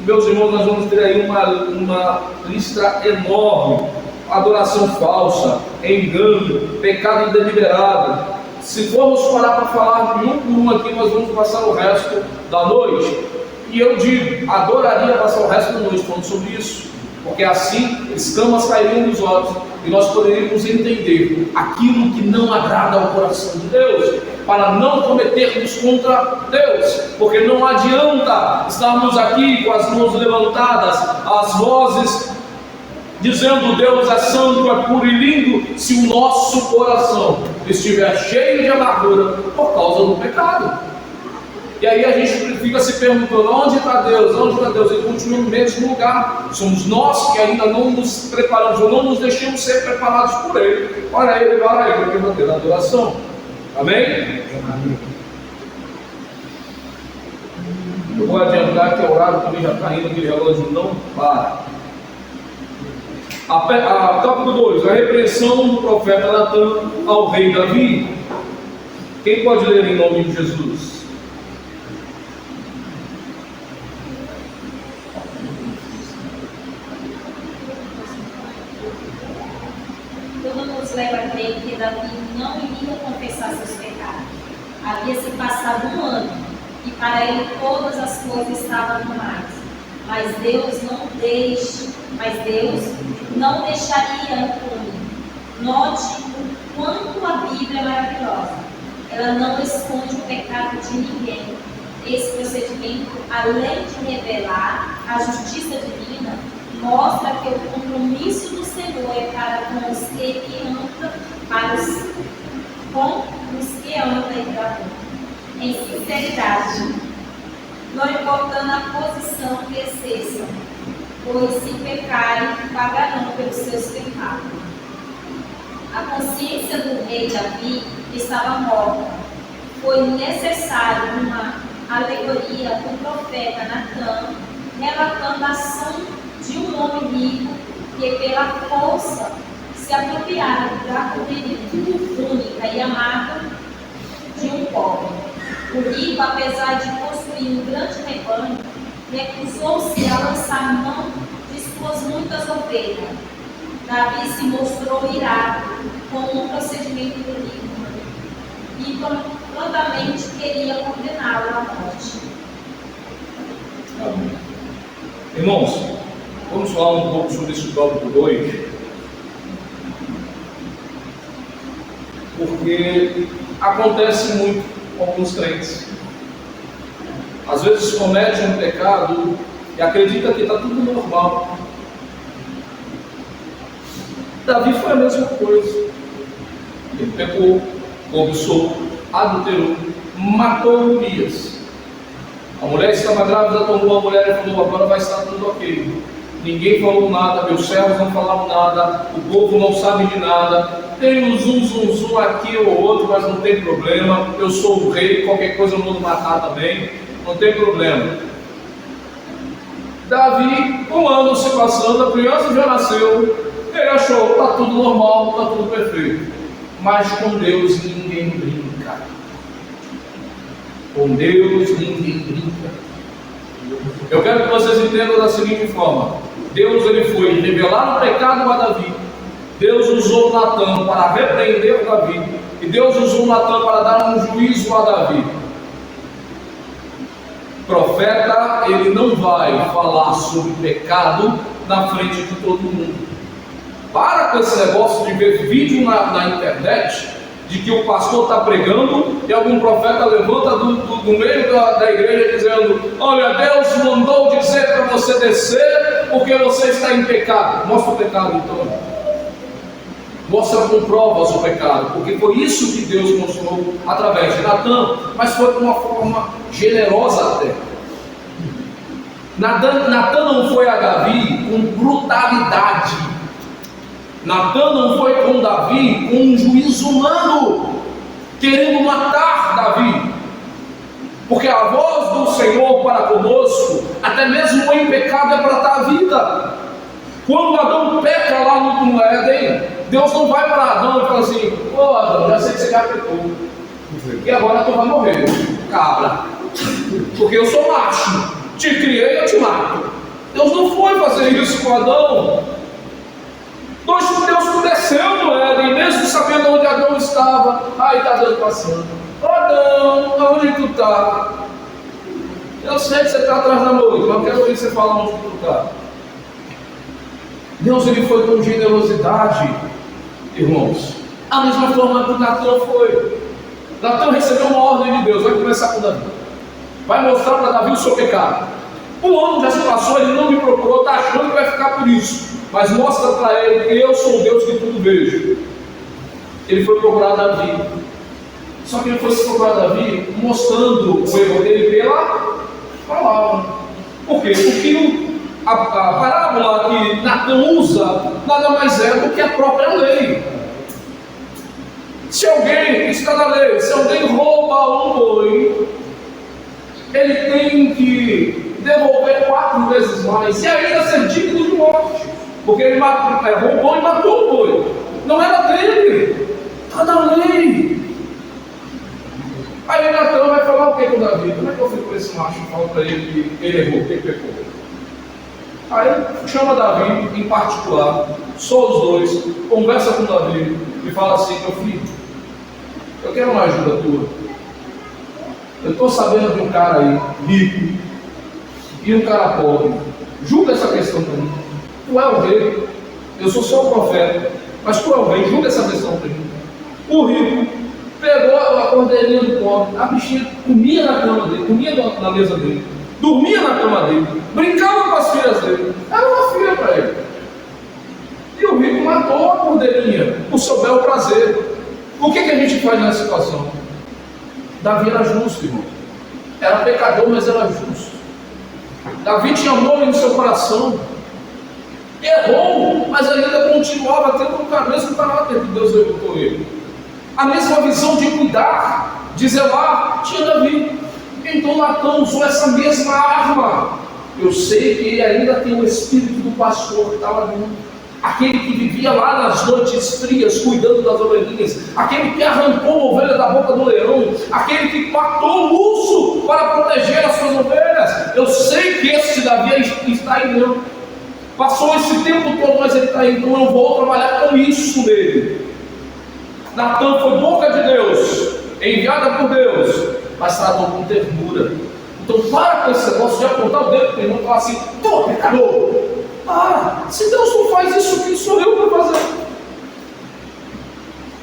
Meus irmãos, nós vamos ter aí uma lista enorme: adoração falsa, engano, pecado deliberado. Se formos parar para falar de um por um aqui, nós vamos passar o resto da noite. E eu digo, adoraria passar o resto da noite falando sobre isso, porque assim escamas cairiam dos olhos e nós poderíamos entender aquilo que não agrada ao coração de Deus, para não cometermos contra Deus. Porque não adianta estarmos aqui com as mãos levantadas, as vozes dizendo Deus é santo, é puro e lindo, se o nosso coração estiver cheio de amargura por causa do pecado. E aí a gente fica se perguntando: onde está Deus? Onde está Deus? Ele continua no mesmo lugar. Somos nós que ainda não nos preparamos, ou não nos deixamos ser preparados por Ele. Olha Ele, para Ele, para verdadeira adoração. Amém? Eu vou adiantar que o horário também já está indo, aquele relógio não para. Tópico 2, a repreensão do profeta Natan ao rei Davi. Quem pode ler em nome de Jesus? Tudo nos leva a crer que Davi não iria confessar seus pecados. Havia se passado um ano e para ele todas as coisas estavam normais. Mas Deus não deixaria impune. Note o quanto a Bíblia é maravilhosa. Ela não esconde o pecado de ninguém. Esse procedimento, além de revelar a justiça divina, mostra que o compromisso do Senhor é para com os que amam e bravura, em sinceridade, não importando a posição que exerçam, pois se pecarem, pagarão pelos seus pecados. A consciência do rei Davi estava morta. Foi necessário uma alegoria do profeta Natan, relatando a ação de um homem rico que, pela força, se apropriara da juventude única e amada de um pobre. O rico, apesar de possuir um grande rebanho, recusou-se a lançar mão de suas muitas ovelhas. Davi se mostrou irado com um procedimento do rico e prontamente queria condená-lo à morte. Amém. Irmãos, vamos falar um pouco sobre esse tópico 2, porque acontece muito com alguns crentes. Às vezes comete um pecado e acredita que está tudo normal. Davi foi a mesma coisa. Ele pecou, cobiçou, adulterou, matou Urias. A mulher estava grávida, tomou a mulher e falou: agora vai estar tudo ok. Ninguém falou nada, meus servos não falaram nada, o povo não sabe de nada. Tem um zum aqui ou outro, mas não tem problema. Eu sou o rei, qualquer coisa eu mando matar também, não tem problema. Davi, um ano se passando, a criança já nasceu. Ele achou: está tudo normal, está tudo perfeito. Mas com Deus ninguém brinca. Com Deus ninguém brinca. Eu quero que vocês entendam da seguinte forma: Deus ele foi revelar o pecado a Davi. Deus usou Natan para repreender Davi. E Deus usou Natan para dar um juízo a Davi. O profeta, ele não vai falar sobre pecado na frente de todo mundo. Para com esse negócio de ver vídeo na internet de que o pastor está pregando e algum profeta levanta do meio da igreja dizendo: olha, Deus mandou dizer para você descer porque você está em pecado. Mostra o pecado então. Mostra com provas o pecado, porque foi isso que Deus mostrou através de Natã, mas foi de uma forma generosa até. Natã não foi a Davi com brutalidade. Natã não foi com Davi com um juízo humano, querendo matar Davi. Porque a voz do Senhor para conosco, até mesmo em pecado, é para dar vida. Quando Adão peca lá no Éden, Deus não vai para Adão e fala assim: ô Adão, já sei que você já pecou, e agora tu vai morrer, cabra, porque eu sou macho, te criei e eu te mato. Deus não foi fazer isso com Adão. Deus desceu no Éden, mesmo sabendo onde Adão estava. Aí está Deus passando: ô Adão, aonde tu está? Eu sei que você está atrás da noite, mas eu quero ouvir você falar onde tu está. Deus, ele foi com generosidade, irmãos. A mesma forma que Natã foi. Natã recebeu uma ordem de Deus: vai começar com Davi, vai mostrar para Davi o seu pecado. O ano já se passou, ele não me procurou, está achando que vai ficar por isso, mas mostra para ele que eu sou o Deus que tudo vejo. Ele foi procurar Davi, só que ele foi procurar Davi mostrando o erro dele pela palavra. Por quê? Porque a parábola que Natã usa nada mais é do que a própria lei. Se alguém está na lei, se alguém rouba um boi, ele tem que devolver 4 vezes mais e ainda ser digno de morte, porque ele roubou e matou o boi. Não era dele, está na lei. Aí Natã vai falar o que com Davi? Como é que eu fico com esse macho e falo para ele que ele errou, que ele pecou? Aí chama Davi em particular, só os dois, conversa com Davi e fala assim: meu filho, eu quero uma ajuda tua. Eu estou sabendo de um cara aí, rico, e um cara pobre. Julga essa questão para mim. Tu é o rei, eu sou só o profeta, mas tu é o rei, julga essa questão para mim. O rico pegou a cordeirinha do pobre, a bichinha comia na cama dele, comia na mesa dele, dormia na cama dele, brincava com as filhas dele, era uma filha para ele. E o rico matou a cordeirinha por seu bel prazer. O que a gente faz nessa situação? Davi era justo, irmão. Era pecador, mas era justo. Davi tinha amor no seu coração. Errou, mas ainda continuava tendo o mesmo caráter que Deus levantou ele. A mesma visão de cuidar, de zelar, tinha Davi. Então Natã usou essa mesma arma. Eu sei que ele ainda tem o espírito do pastor que estava dentro. Aquele que vivia lá nas noites frias, cuidando das ovelhinhas, aquele que arrancou a ovelha da boca do leão, aquele que matou o urso para proteger as suas ovelhas. Eu sei que esse Davi está aí dentro. Passou esse tempo todo, mas ele está aí, então eu vou trabalhar com isso nele. Natã foi boca de Deus, enviada por Deus, mas tratou com ternura. Então para com esse negócio de apontar o dedo para o irmão e falar assim: tô pecador. Se Deus não faz isso, quem sou eu para fazer?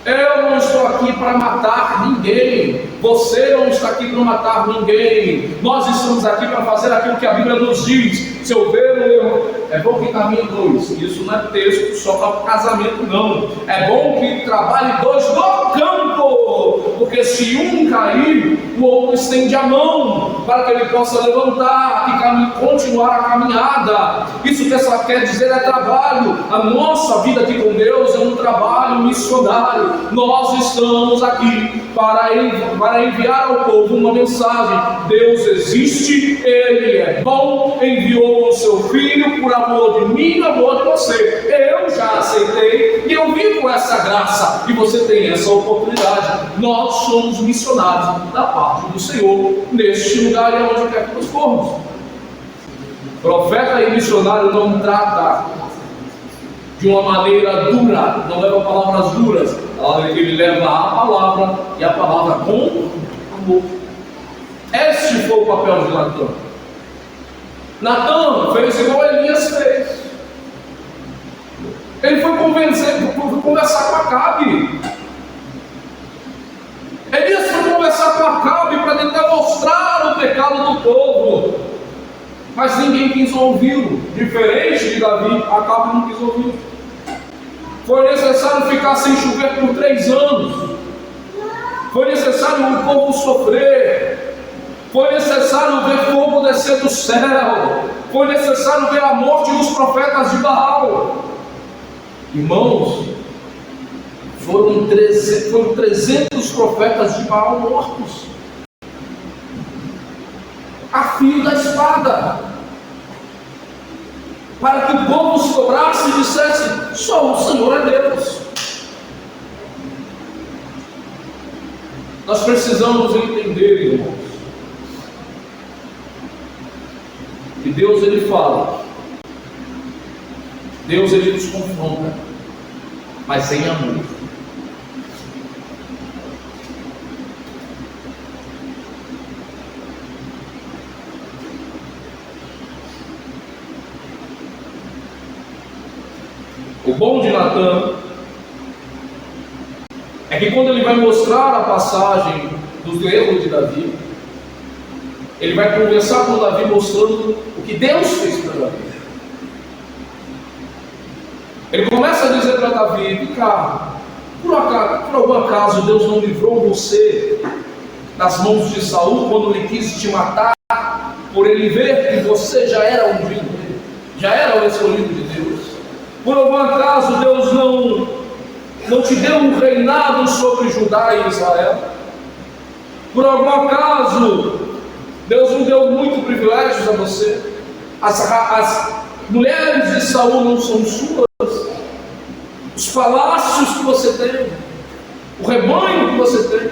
Eu não estou aqui para matar ninguém. Você não está aqui para matar ninguém. Nós estamos aqui para fazer aquilo que a Bíblia nos diz. Se eu ver um erro, é bom que caminhe dois. Isso não é texto só para casamento, não. É bom que trabalhe dois no campo, porque se um cair, o outro estende a mão para que ele possa levantar e continuar a caminhada. Isso que essa quer dizer é trabalho. A nossa vida aqui com Deus é um trabalho missionário. Nós estamos aqui para enviar ao povo uma mensagem: Deus existe, Ele é bom, enviou o seu Filho por amor de mim e amor de você. Eu já aceitei e eu vivo essa graça, e você tem essa oportunidade. Nós somos missionários da parte do Senhor neste lugar e onde quer que nós formos. Profeta e missionário não trata de uma maneira dura, não leva palavras duras. Ele leva a palavra, e a palavra com amor. Este foi o papel de Natã. Natã fez igual Elias fez. Ele foi conversar com Acabe. Elias foi conversar com Acabe para tentar mostrar o pecado do povo, mas ninguém quis ouvi-lo. Diferente de Davi, Acabe não quis ouvi-lo. Foi necessário ficar sem chover por 3 anos. Foi necessário o povo sofrer. Foi necessário ver fogo descer do céu. Foi necessário ver a morte dos profetas de Baal. Irmãos, foram 300 profetas de Baal mortos a fio da espada, para que o povo se dobrasse e dissesse: só o Senhor é Deus. Nós precisamos entender, irmãos, que Deus ele fala, Deus ele nos confronta, mas sem amor. O bom de Natan é que quando ele vai mostrar a passagem do erro de Davi, ele vai conversar com Davi mostrando o que Deus fez para Davi. Ele começa a dizer para Davi: cara, por algum acaso Deus não livrou você das mãos de Saul quando ele quis te matar, por ele ver que você já era ungido dele, já era o escolhido de Deus? Por algum acaso Deus não te deu um reinado sobre Judá e Israel? Por algum acaso Deus não deu muitos privilégios a você? As mulheres de Saul não são suas? Os palácios que você tem, o rebanho que você tem?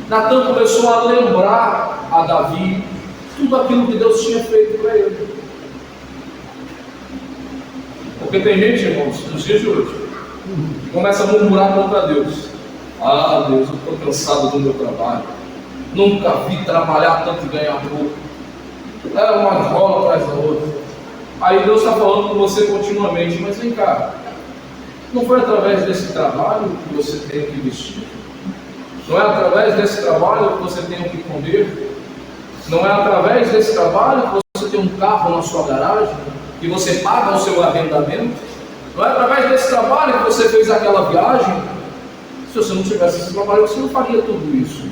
Natan começou a lembrar a Davi tudo aquilo que Deus tinha feito para ele. Porque tem gente, irmãos, nos dias de hoje, que começa a murmurar contra Deus. Ah, Deus, eu estou cansado do meu trabalho. Nunca vi trabalhar tanto e ganhar pouco. É uma rola atrás da outra. Aí Deus está falando com você continuamente: mas vem cá, não foi através desse trabalho que você tem que vestir? Não é através desse trabalho que você tem o que comer? Não é através desse trabalho que você tem um carro na sua garagem, que você paga o seu arrendamento? Não é através desse trabalho que você fez aquela viagem? Se você não tivesse esse trabalho, você não faria tudo isso.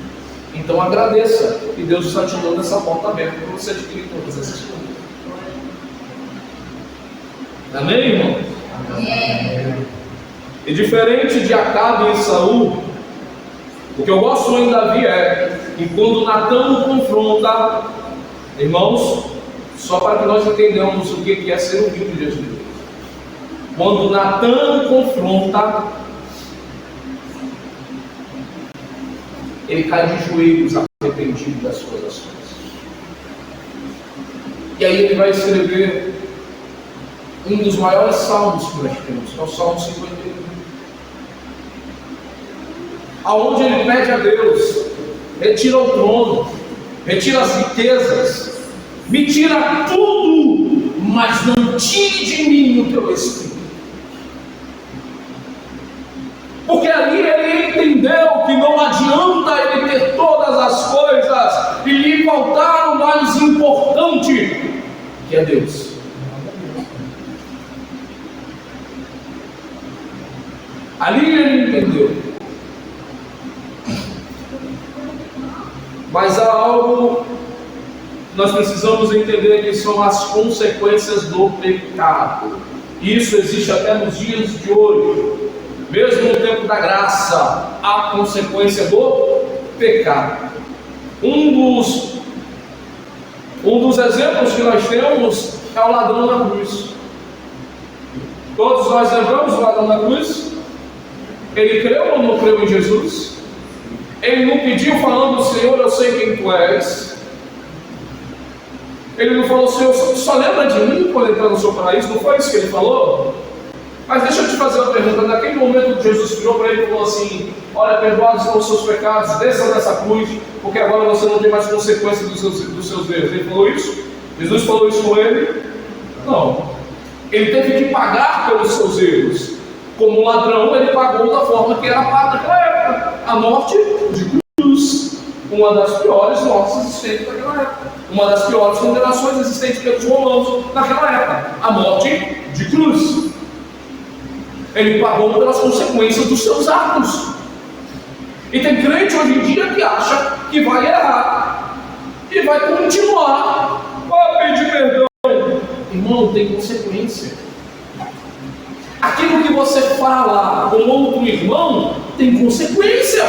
Então agradeça, e Deus está te dando essa porta aberta para você adquirir todas essas coisas. Amém, irmão? Amém. E diferente de Acabe e Saul, o que eu gosto em Davi é que quando Natan o confronta, irmãos, só para que nós entendamos o que é ser humilde diante de Deus. Quando Natan o confronta, ele cai de joelhos arrependido das suas ações. E aí ele vai escrever um dos maiores salmos que nós temos, que é o Salmo 51. Aonde ele pede a Deus: retira o trono, retira as riquezas, me tira tudo, mas não tire de mim o teu Espírito. Porque ali ele entendeu que não adianta ele ter todas as coisas e lhe faltar o mais importante, que é Deus. Ali ele entendeu. Mas há algo que nós precisamos entender, que são as consequências do pecado. Isso existe até nos dias de hoje. Mesmo no tempo da graça, há consequência do pecado. Um dos exemplos que nós temos é o ladrão na cruz. Todos nós lembramos do ladrão na cruz? Ele creu ou não creu em Jesus? Ele não pediu falando: Senhor, eu sei quem tu és. Ele não falou: Senhor, só lembra de mim quando entrar no seu paraíso? Não foi isso que ele falou? Mas deixa eu te fazer uma pergunta. Naquele momento Jesus virou para ele e falou assim: olha, perdoados são os seus pecados, desça dessa cruz, porque agora você não tem mais consequência dos seus erros. Ele falou isso? Jesus falou isso com ele? Não. Ele teve que pagar pelos seus erros. Como um ladrão, ele pagou da forma que era pago naquela época. A morte de cruz. Uma das piores mortes existentes naquela época. Uma das piores condenações existentes pelos romanos naquela época. A morte de cruz. Ele pagou pelas consequências dos seus atos. E tem crente hoje em dia que acha que vai errar e vai continuar a pedir perdão. Irmão, tem consequência. Aquilo que você fala com outro irmão tem consequência.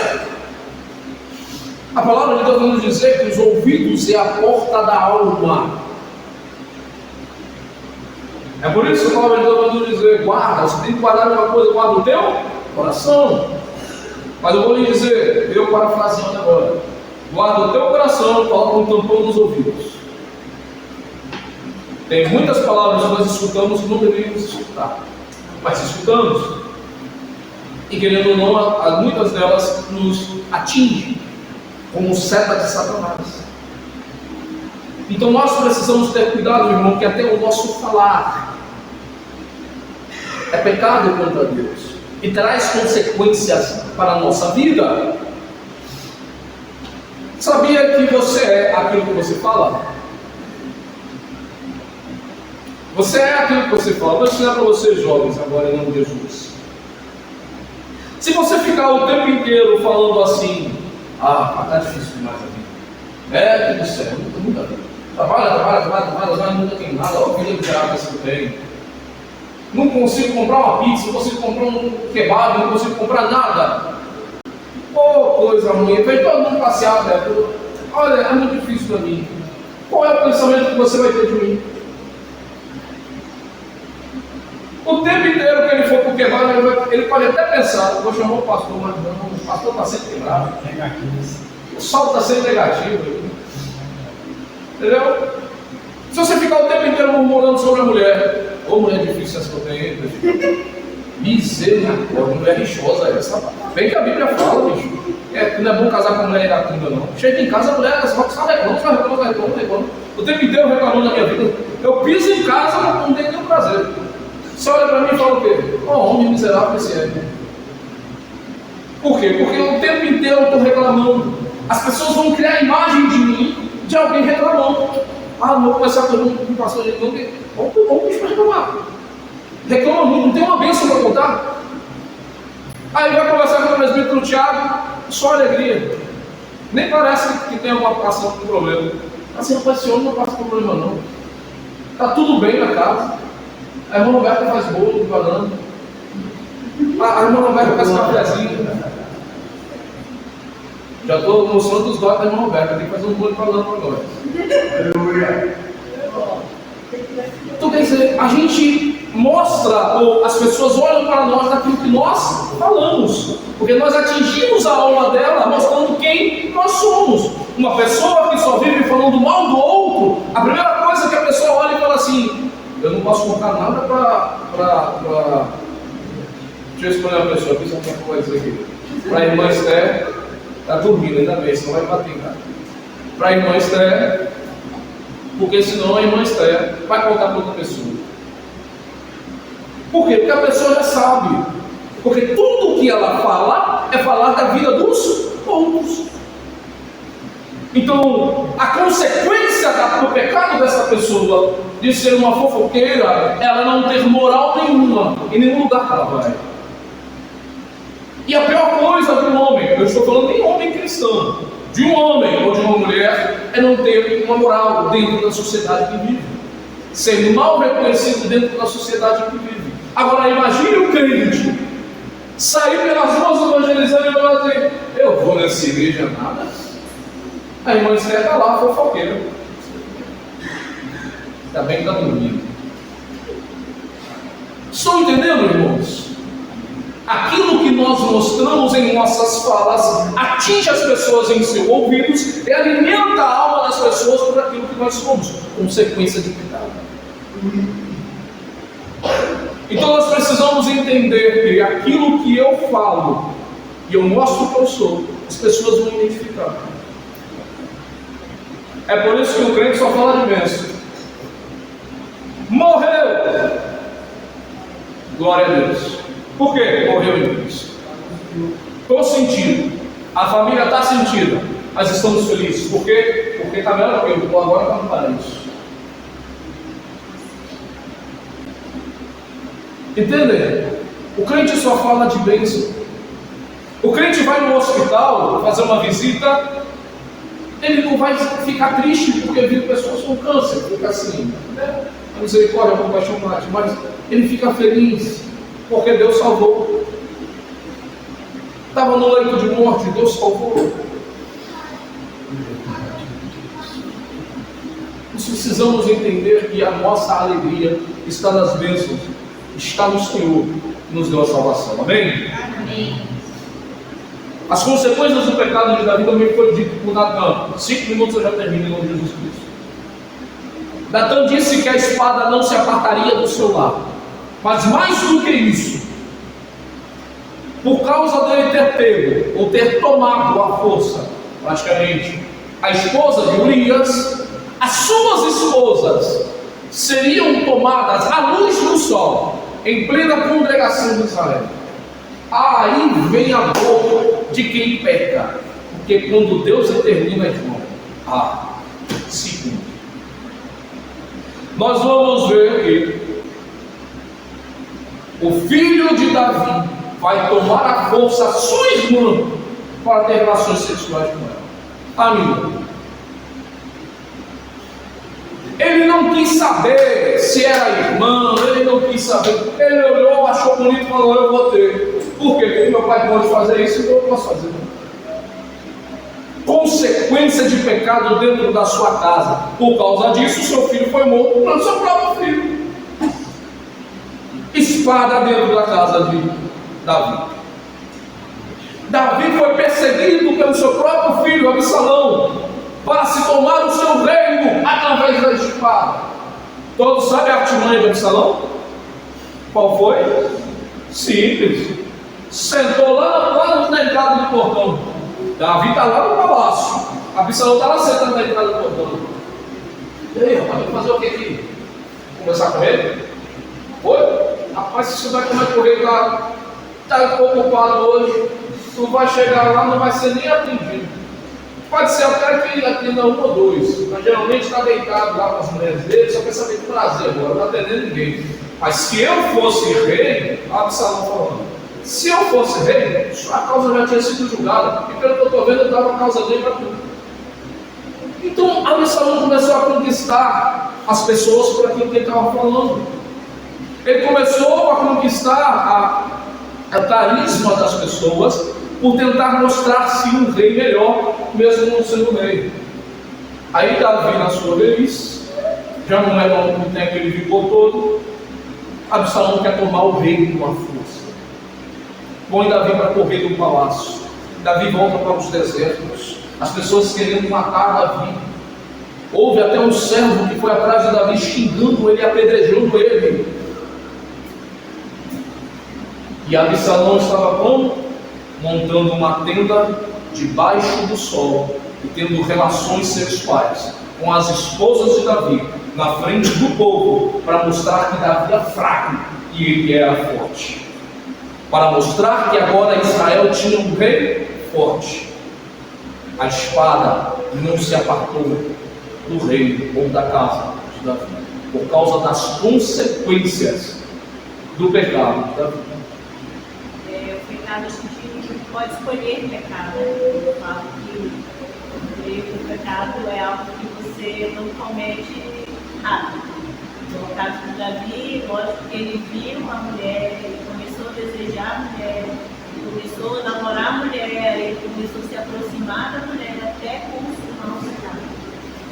A palavra de Deus vai nos dizer que os ouvidos é a porta da alma. É por isso que a palavra de Deus vai nos dizer: guarda, você tem que guardar uma coisa, guarda o teu coração. Mas eu vou lhe dizer, eu parafraseando agora: guarda o teu coração, coloca um tampão nos ouvidos. Tem muitas palavras que nós escutamos que não deveríamos escutar, mas escutamos, e querendo ou não, muitas delas nos atingem como seta de Satanás. Então nós precisamos ter cuidado, irmão, que até o nosso falar é pecado contra Deus e traz consequências para a nossa vida. Sabia que você é aquilo que você fala? Você é aquilo que você fala. Vou ensinar para vocês, jovens, agora em nome de Jesus. Se você ficar o tempo inteiro falando assim: está difícil demais a vida. Tudo certo, muita vida. Trabalha, nunca tem nada. Olha o filho de água que eu tenho. Não consigo comprar uma pizza, não consigo comprar um kebab, não consigo comprar nada. Coisa ruim. Vem todo mundo passear, Beto. Olha, é muito difícil para mim. Qual é o pensamento que você vai ter de mim? O tempo inteiro que ele for para o kebab, ele pode até pensar: vou chamar o pastor, mas não, o pastor está sempre quebrado. O sol está sempre negativo. Entendeu? Se você ficar o tempo inteiro murmurando sobre a mulher, mulher difícil essa que eu tenho, misericórdia, mulher rixosa essa. Bem que a Bíblia fala, bicho. Não é bom casar com mulher iracunda, não. Chega em casa, a mulher só reclama. O tempo inteiro reclamando da minha vida. Eu piso em casa, não tenho nenhum prazer. Você olha para mim e fala o quê? Homem miserável esse é. Por quê? Porque o tempo inteiro eu estou reclamando. As pessoas vão criar a imagem de mim de alguém reclamando. Não vou começar a perguntar com o pastor de novo. Vamos reclamar. Reclama muito, não tem uma bênção para contar. Aí vai conversar com o presbítero Tiago, só alegria. Nem parece que tem alguma passão com problema. Assim, rapaz, esse homem não passa por problema não. Está tudo bem na casa. A irmã Roberta faz bolo de banana. A irmã Roberta faz cafezinho. Já estou mostrando os dotes da irmã Roberta. Tem que fazer um bolo de banana para nós. Aleluia. Então quer dizer, a gente mostra, ou as pessoas olham para nós daquilo que nós falamos. Porque nós atingimos a alma dela mostrando quem nós somos. Uma pessoa que só vive falando mal do outro, a primeira coisa que a pessoa olha e fala assim: eu não posso contar nada para. Deixa eu escolher uma pessoa aqui, só tem uma coisa aqui. Para a irmã Esther, está dormindo, ainda bem, senão vai bater em casa. Para a irmã Esther, porque senão a irmã Esther vai contar para outra pessoa. Por quê? Porque a pessoa já sabe. Porque tudo que ela fala é falar da vida dos outros. Então, a consequência do pecado dessa pessoa de ser uma fofoqueira, ela não ter moral nenhuma em nenhum lugar que ela vai. E a pior coisa de um homem, eu estou falando de homem cristão, de um homem ou de uma mulher, é não ter uma moral dentro da sociedade que vive, ser mal reconhecido dentro da sociedade que vive. Agora imagine o crente sair pelas ruas evangelizando e falar assim: eu vou nessa igreja nada. A irmã Esther está lá, fofoqueira. Ainda bem que está dormindo. Estão entendendo, irmãos? Aquilo que nós mostramos em nossas falas atinge as pessoas em seus ouvidos e alimenta a alma das pessoas por aquilo que nós somos, consequência de pecado. Então nós precisamos entender que aquilo que eu falo e eu mostro que eu sou, as pessoas vão identificar. É por isso que o crente só fala de bênção. Morreu! Glória a Deus. Por quê? Morreu em Cristo. Estou sentindo. A família está sentida. Mas estamos felizes. Por quê? Porque está melhor que eu. Estou agora para para isso. Entendem? O crente só fala de bênção. O crente vai no hospital fazer uma visita, ele não vai ficar triste porque viu pessoas com câncer, fica assim, né? A misericórdia, a compaixão mate, mas ele fica feliz porque Deus salvou. Estava no leito de morte, Deus salvou. Nós precisamos entender que a nossa alegria está nas bênçãos, está no Senhor que nos deu a salvação. Amém? Amém. As consequências do pecado de Davi também foi dito por Natan. 5 minutos eu já termino em nome de Jesus Cristo. Natan disse que a espada não se apartaria do seu lado. Mas mais do que isso, por causa dele ter pego, ou ter tomado à força, praticamente, a esposa de Urias, as suas esposas seriam tomadas à luz do sol, em plena congregação de Israel. Aí vem a dor de quem peca, porque quando Deus determina, irmão, segundo, nós vamos ver que o filho de Davi vai tomar à força a sua irmã para ter relações sexuais com ela. Amigo, ele não quis saber se era irmã, ele não quis saber, ele olhou, achou bonito e falou: eu vou ter. Por quê? Porque meu pai pode fazer isso, então eu posso fazer. Consequência de pecado dentro da sua casa. Por causa disso, seu filho foi morto pelo seu próprio filho. Espada dentro da casa de Davi. Davi foi perseguido pelo seu próprio filho, Absalão, para se tomar o seu reino através da espada. Todos sabem a artimanha de Absalão? Qual foi? Simples. Sentou lá na entrada do portão. Davi está lá no palácio. Absalão está lá sentado na entrada do portão. E aí, rapaz, vai fazer o que aqui? Conversar com ele? Oi? Rapaz, se você vai comer por ele lá, está ocupado hoje, tu vai chegar lá, não vai ser nem atendido. Pode ser até que atenda um ou dois, mas geralmente está deitado lá com as mulheres dele, só quer saber de prazer agora, não está atendendo ninguém. Mas se eu fosse rei, Absalão falando, se eu fosse rei, a causa já tinha sido julgada, e pelo que eu estou vendo, eu dava a causa dele para tudo. Então Absalão começou a conquistar as pessoas por aquilo que ele estava falando. Ele começou a conquistar a carisma das pessoas por tentar mostrar-se um rei melhor, mesmo não sendo rei. Aí Davi, na sua velhice, já não tem aquele vigor todo, Absalão quer tomar o reino com a força. Põe Davi para correr do palácio. Davi volta para os desertos. As pessoas querendo matar Davi. Houve até um servo que foi atrás de Davi xingando ele, apedrejando ele. E Absalão estava como? Montando uma tenda debaixo do sol e tendo relações sexuais com as esposas de Davi na frente do povo, para mostrar que Davi é fraco e ele era forte, para mostrar que agora Israel tinha um rei forte. A espada não se apartou do reino ou da casa de Davi por causa das consequências do pecado de Davi. O pecado, a gente pode escolher pecado. Eu falo que o pecado é algo que você não comete rápido. No caso de Davi, lógico que ele viu uma mulher, ele começou a desejar a mulher, ele começou a namorar a mulher, ele começou a se aproximar da mulher até consumar o pecado.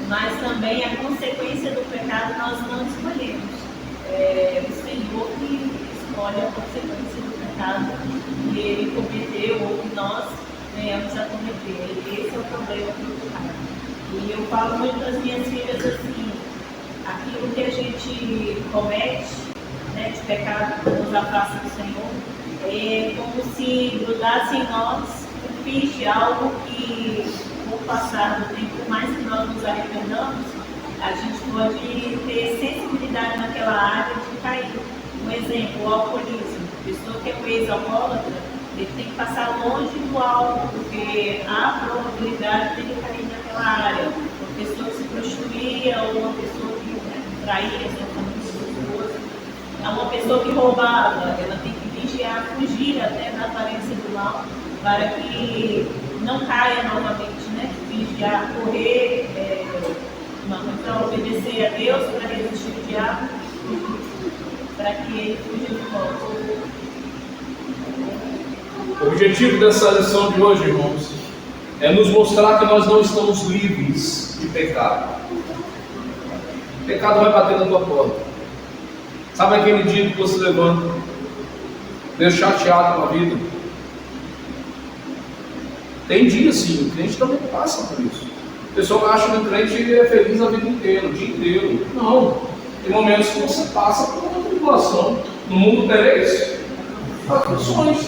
Mas também a consequência do pecado nós não escolhemos. É o Senhor que escolhe a consequência do pecado que ele cometeu ou que nós venhamos a cometer. Esse é o problema do pecado. E eu falo muito para as minhas filhas assim: aquilo que a gente comete, né, de pecado que nos afasta do Senhor, é como se grudasse em nós um fiz de algo que, com o passar do tempo, por mais que nós nos arrependamos, a gente pode ter sensibilidade naquela área de cair. Um exemplo, o alcoolismo. A pessoa que é um ex-alcoólatra, ele tem que passar longe do álcool, porque há probabilidade de ele cair naquela área. Uma pessoa que se prostituía, ou uma pessoa que traía sua família, sua esposa. Uma pessoa que roubava, ela tem que vigiar, fugir até da aparência do mal, para que não caia novamente, né? Vigiar, correr, para obedecer a Deus, para resistir o diabo, para que ele fuja de volta. O objetivo dessa lição de hoje, irmãos, é nos mostrar que nós não estamos livres de pecado. O pecado vai bater na tua porta. Sabe aquele dia que você levanta, meio chateado com a vida? Tem dia sim, o crente também passa por isso. O pessoal acha que o crente é feliz a vida inteira, o dia inteiro. Não. Tem momentos que você passa por uma tribulação. No mundo tereis aflições.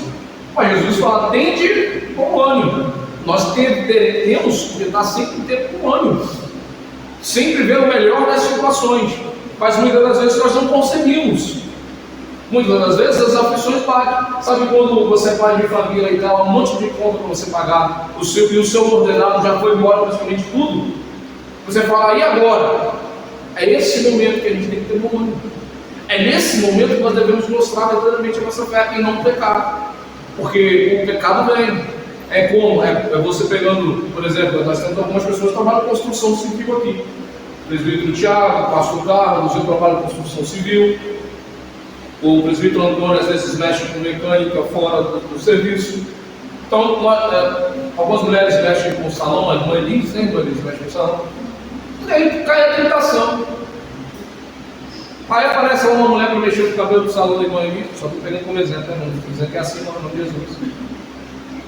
Mas Jesus fala, tende com ânimo. Nós temos que estar sempre tendo com ânimo. Sempre ver o melhor das situações. Mas muitas das vezes nós não conseguimos. Muitas das vezes as aflições batem. Sabe quando você é pai de família e dá um monte de conta para você pagar, e o seu ordenado já foi embora praticamente tudo? Você fala, e agora? É esse momento que a gente tem que ter bom ânimo. É nesse momento que nós devemos mostrar verdadeiramente a nossa fé e não pecar. Porque o pecado vem. É como? É você pegando, por exemplo, nós temos algumas pessoas que trabalham em construção civil aqui. O presbítero Tiago, o pastor Carlos, eu trabalho em construção civil. O presbítero Antônio às vezes mexe com mecânica fora do serviço. Então, algumas mulheres mexem com o salão, as mães Elis, né? Eles mexem com o salão. E aí cai a tentação. Aí aparece uma mulher para mexer com o cabelo do salão da irmã Elis, só estou pegando como exemplo, né? Não dizendo que é assim, não, de Jesus.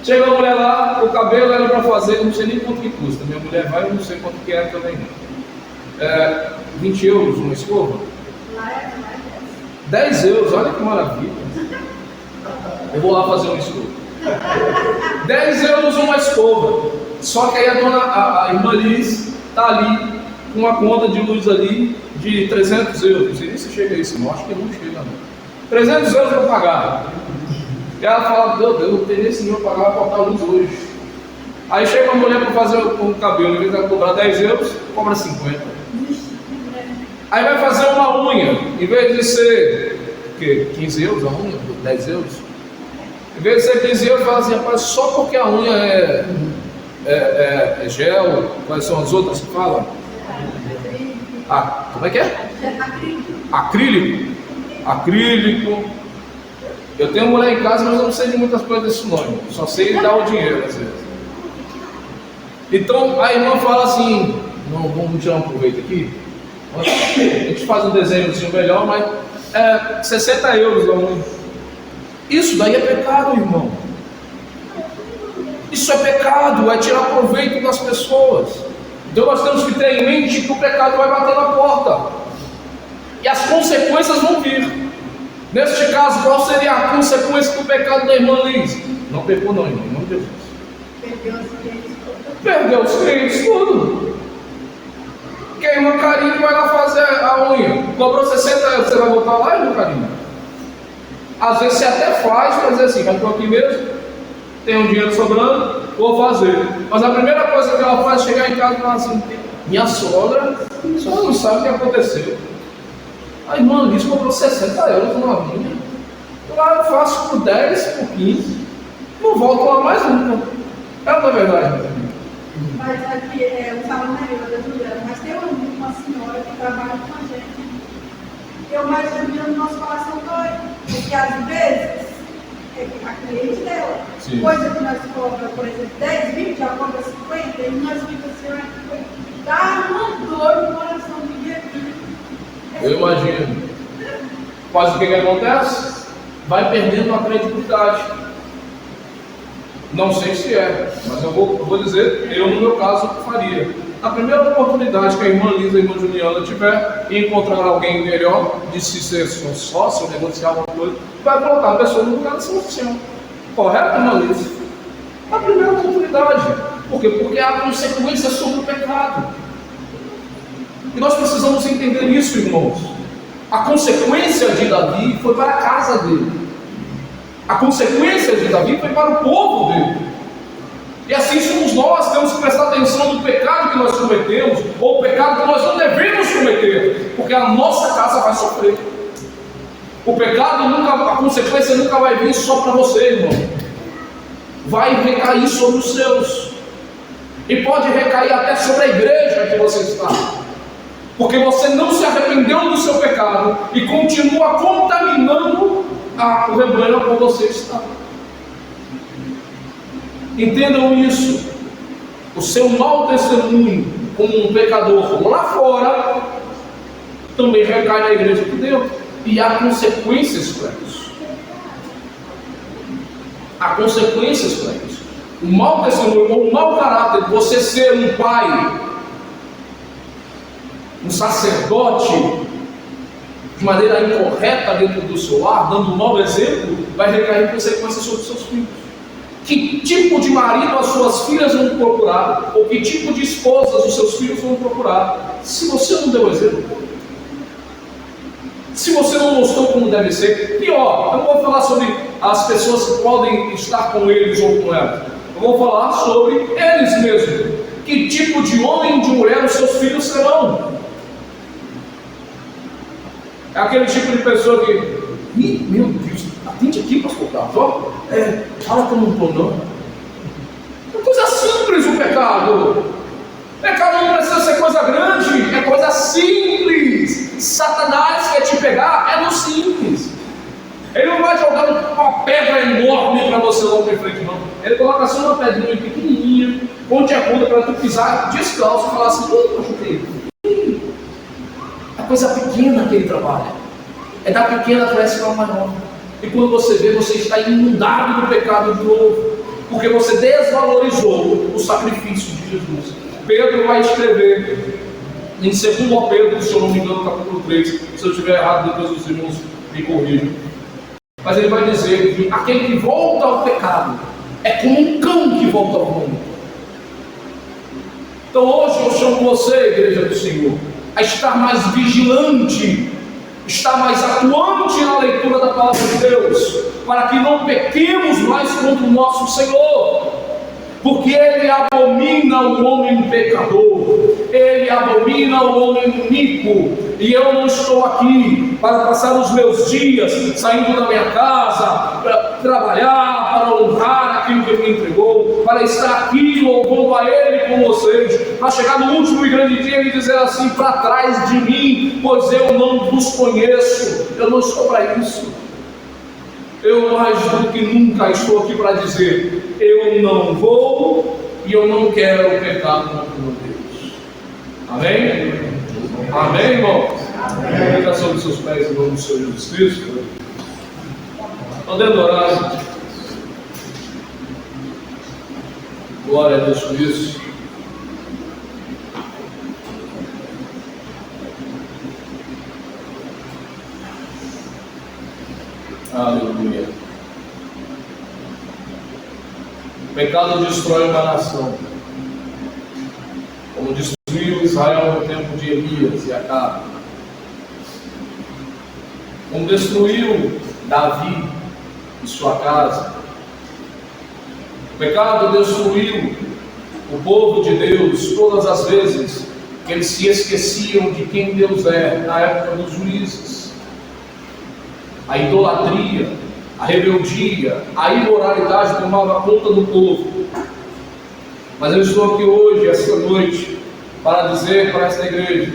Chega a mulher lá, o cabelo era para fazer, não sei nem quanto que custa. Minha mulher vai, eu não sei quanto que é também. 20 euros uma escova? 10 euros, olha que maravilha. Eu vou lá fazer uma escova. 10 euros uma escova. Só que aí a irmã Liz está ali com uma conta de luz ali de 300 euros. Não sei nem se chega a isso, não. Acho que não chega, não. 300 euros para pagar. E ela fala, meu Deus, eu não tenho nem esse dinheiro para pagar, botar a luz hoje. Aí chega uma mulher para fazer o cabelo, em vez de ela cobrar 10 euros, cobra 50. Aí vai fazer uma unha, em vez de ser 15 euros a unha, 10 euros. Em vez de ser 15 euros, fala assim, rapaz, só porque a unha é gel, quais são as outras que falam? Como é que é? Acrílico. Acrílico. Eu tenho mulher em casa, mas eu não sei de muitas coisas desse nome. Só sei dar o dinheiro às vezes. Então a irmã fala assim, não, vamos tirar um proveito aqui. A gente faz um desenhozinho melhor, mas 60 euros a unha. Isso daí é pecado, irmão. Isso é pecado, é tirar proveito das pessoas. Então nós temos que ter em mente que o pecado vai bater na porta. E as consequências vão vir. Neste caso, qual seria a consequência do pecado da irmã Liz? Não pecou não, irmão, em nome de Jesus. Perdeu os clientes, tudo. Porque a irmã Karine vai lá fazer a unha. Cobrou 60 euros, você vai voltar lá, irmã Karine? Às vezes você até faz, para dizer assim, mas estou aqui mesmo, tem um dinheiro sobrando, vou fazer. Mas a primeira coisa que ela faz é chegar em casa e falar assim, minha sogra não sabe o que aconteceu. A irmã Liz cobrou 60 euros numa vinha. Lá eu faço por 10, por 15. Não volto lá mais nunca. Não é verdade? Mas aqui, o salão é eu da Juliana, mas tem uma senhora que trabalha com a gente. Eu mais admiro no nosso coração dói. Porque às vezes, a cliente dela, sim, coisa que nós cobramos, por exemplo, 10, 20, ela cobra 50, e nós ficamos assim, dá uma dor no coração de dia. Eu imagino. Mas o que acontece? Vai perdendo a credibilidade. Não sei se mas eu vou dizer, eu no meu caso faria. A primeira oportunidade que a irmã Lisa e a irmã Juliana tiver e encontrar alguém melhor, de se ser sócio, negociar alguma coisa, vai colocar a pessoa no lugar da solução. Correto, irmã Lisa? A primeira oportunidade. Por quê? Porque há consequências sobre o pecado. E nós precisamos entender isso, irmãos. A consequência de Davi foi para a casa dele. A consequência de Davi foi para o povo dele. E assim somos nós, temos que prestar atenção no pecado que nós cometemos, ou o pecado que nós não devemos cometer, porque a nossa casa vai sofrer. O pecado nunca, a consequência nunca vai vir só para você, irmão. Vai recair sobre os seus. E pode recair até sobre a igreja que você está. Porque você não se arrependeu do seu pecado e continua contaminando o rebanho onde você está. Entendam isso. O seu mau testemunho como um pecador lá fora também recai na igreja aqui dentro. E há consequências para isso. Há consequências para isso. O mau testemunho ou o mau caráter de você ser um pai, um sacerdote, de maneira incorreta dentro do seu lar, dando um mau exemplo, vai recair consequências sobre os seus filhos. Que tipo de marido as suas filhas vão procurar? Ou que tipo de esposas os seus filhos vão procurar? Se você não deu exemplo, se você não mostrou como deve ser. Pior, eu não vou falar sobre as pessoas que podem estar com eles ou com elas. Eu vou falar sobre eles mesmos. Que tipo de homem e de mulher os seus filhos serão? É aquele tipo de pessoa que, meu Deus, atende aqui, pastor Carlos, ó. Fala que eu não estou, não. É coisa simples o pecado. Pecado não precisa ser coisa grande, é coisa simples. Satanás quer te pegar, é no simples. Ele não vai jogar uma pedra enorme para você lá para frente, não. Ele coloca só uma pedrinha pequenininha, ponte aguda para tu pisar descalço e falar assim: machuquei. É coisa pequena que ele trabalha. É da pequena cresce para maior. E quando você vê, você está inundado do pecado de novo, porque você desvalorizou o sacrifício de Jesus. Pedro vai escrever em 2 Pedro, se eu não me engano, capítulo 3, se eu estiver errado, depois os irmãos me corrijam. Mas ele vai dizer que aquele que volta ao pecado é como um cão que volta ao mundo. Então hoje eu chamo você, igreja do Senhor, a estar mais vigilante, estar mais atuante na leitura da palavra de Deus, para que não pequemos mais contra o nosso Senhor, porque Ele abomina o homem pecador, Ele abomina o homem iníquo, e eu não estou aqui para passar os meus dias saindo da minha casa, para trabalhar, para honrar aquilo que Ele me entregou, para estar aqui louvando a Ele com vocês, para chegar no último e grande dia e dizer assim: para trás de mim, pois eu não vos conheço. Eu não estou para isso. Eu mais do que nunca estou aqui para dizer: eu não vou e eu não quero pecar contra Deus. Amém? Amém, irmão? Fica sobre seus pés em nome do Senhor Jesus Cristo. Podendo orar. Glória a Deus por isso. Aleluia. O pecado destrói uma nação, como destruiu Israel no tempo de Elias e Acabe, como destruiu Davi e sua casa. O pecado destruiu o povo de Deus todas as vezes que eles se esqueciam de quem Deus é na época dos juízes. A idolatria, a rebeldia, a imoralidade tomava conta do povo. Mas eu estou aqui hoje, esta noite, para dizer para esta igreja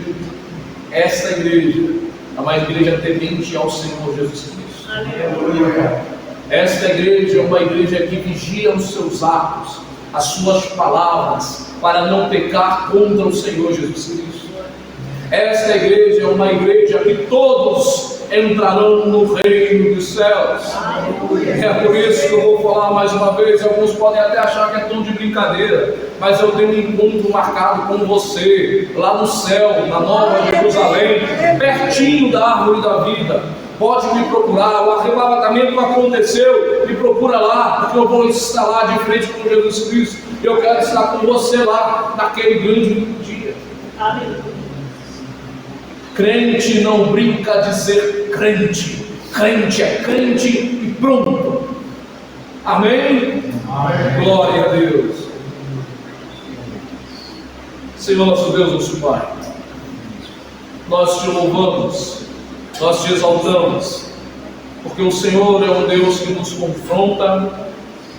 é uma igreja temente ao Senhor Jesus Cristo. Aleluia. Esta igreja é uma igreja que vigia os seus atos, as suas palavras, para não pecar contra o Senhor Jesus Cristo. Esta igreja é uma igreja que todos entrarão no reino dos céus. É por isso que eu vou falar mais uma vez. Alguns podem até achar que é tom de brincadeira, mas eu tenho um encontro marcado com você lá no céu, na Nova Jerusalém, pertinho da árvore da vida. Pode me procurar. O arrebatamento aconteceu, me procura lá, porque eu vou estar lá de frente com Jesus Cristo. Eu quero estar com você lá naquele grande dia. Aleluia. Crente não brinca de ser crente. Crente é crente e pronto. Amém? Amém. Glória a Deus. Senhor nosso Deus, nosso Pai, nós te louvamos, nós te exaltamos, porque o Senhor é um Deus que nos confronta,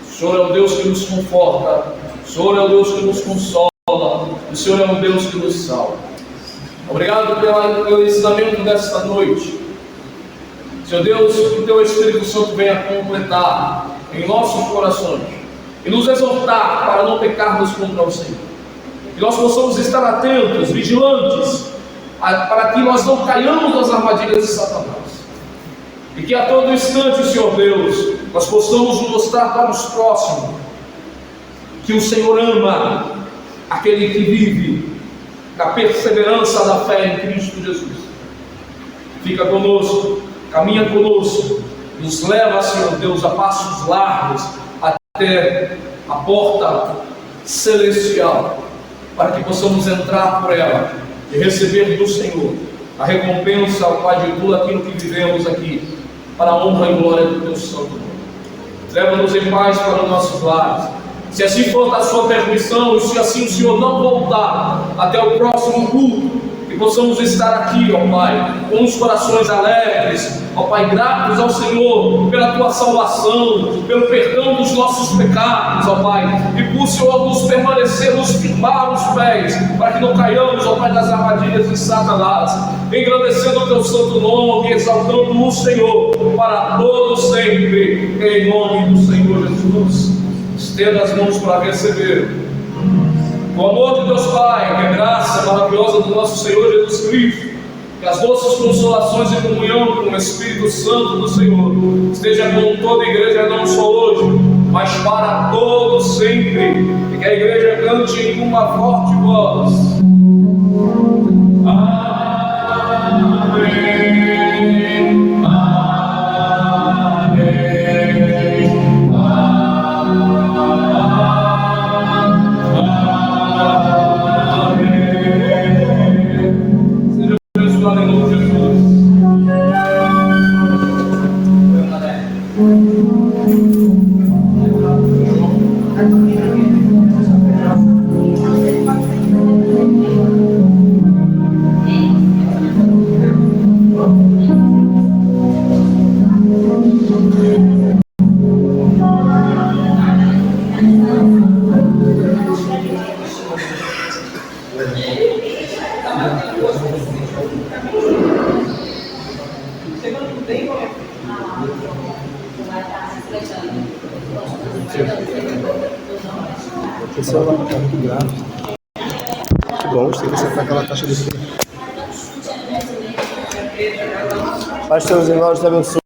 o Senhor é um Deus que nos conforta, o Senhor é um Deus que nos consola, o Senhor é um Deus que nos salva. Obrigado pelo ensinamento desta noite. Senhor Deus, que o Teu Espírito Santo venha completar em nossos corações e nos exortar para não pecarmos contra o Senhor. Que nós possamos estar atentos, vigilantes, para que nós não caiamos nas armadilhas de Satanás. E que a todo instante, Senhor Deus, nós possamos mostrar para os próximos que o Senhor ama aquele que vive na perseverança da fé em Cristo Jesus. Fica conosco, caminha conosco, nos leva, Senhor Deus, a passos largos até a porta celestial, para que possamos entrar por ela e receber do Senhor a recompensa, ao Pai, de tudo aquilo que vivemos aqui, para a honra e glória do Teu santo nome. Leva-nos em paz para os nossos lares. Se assim for da sua permissão, e se assim o Senhor não voltar até o próximo culto, que possamos estar aqui, ó Pai, com os corações alegres, ó Pai, gratos ao Senhor pela Tua salvação, pelo perdão dos nossos pecados, ó Pai, e por Senhor nos permanecer, nos firmar os pés, para que não caiamos, ó Pai, nas armadilhas de Satanás, engrandecendo o Teu santo nome, exaltando o Senhor para todo sempre, em nome do Senhor Jesus. Estenda as mãos para receber o amor de Deus Pai, que a graça maravilhosa do nosso Senhor Jesus Cristo, que as doces consolações e comunhão com o Espírito Santo do Senhor esteja com toda a igreja, não só hoje, mas para todos sempre, e que a igreja cante com uma forte voz. Amém. O celular está muito grave. Que bom, você tem que acertar aquela caixa desse. Pastor, os irmãos te abençoe.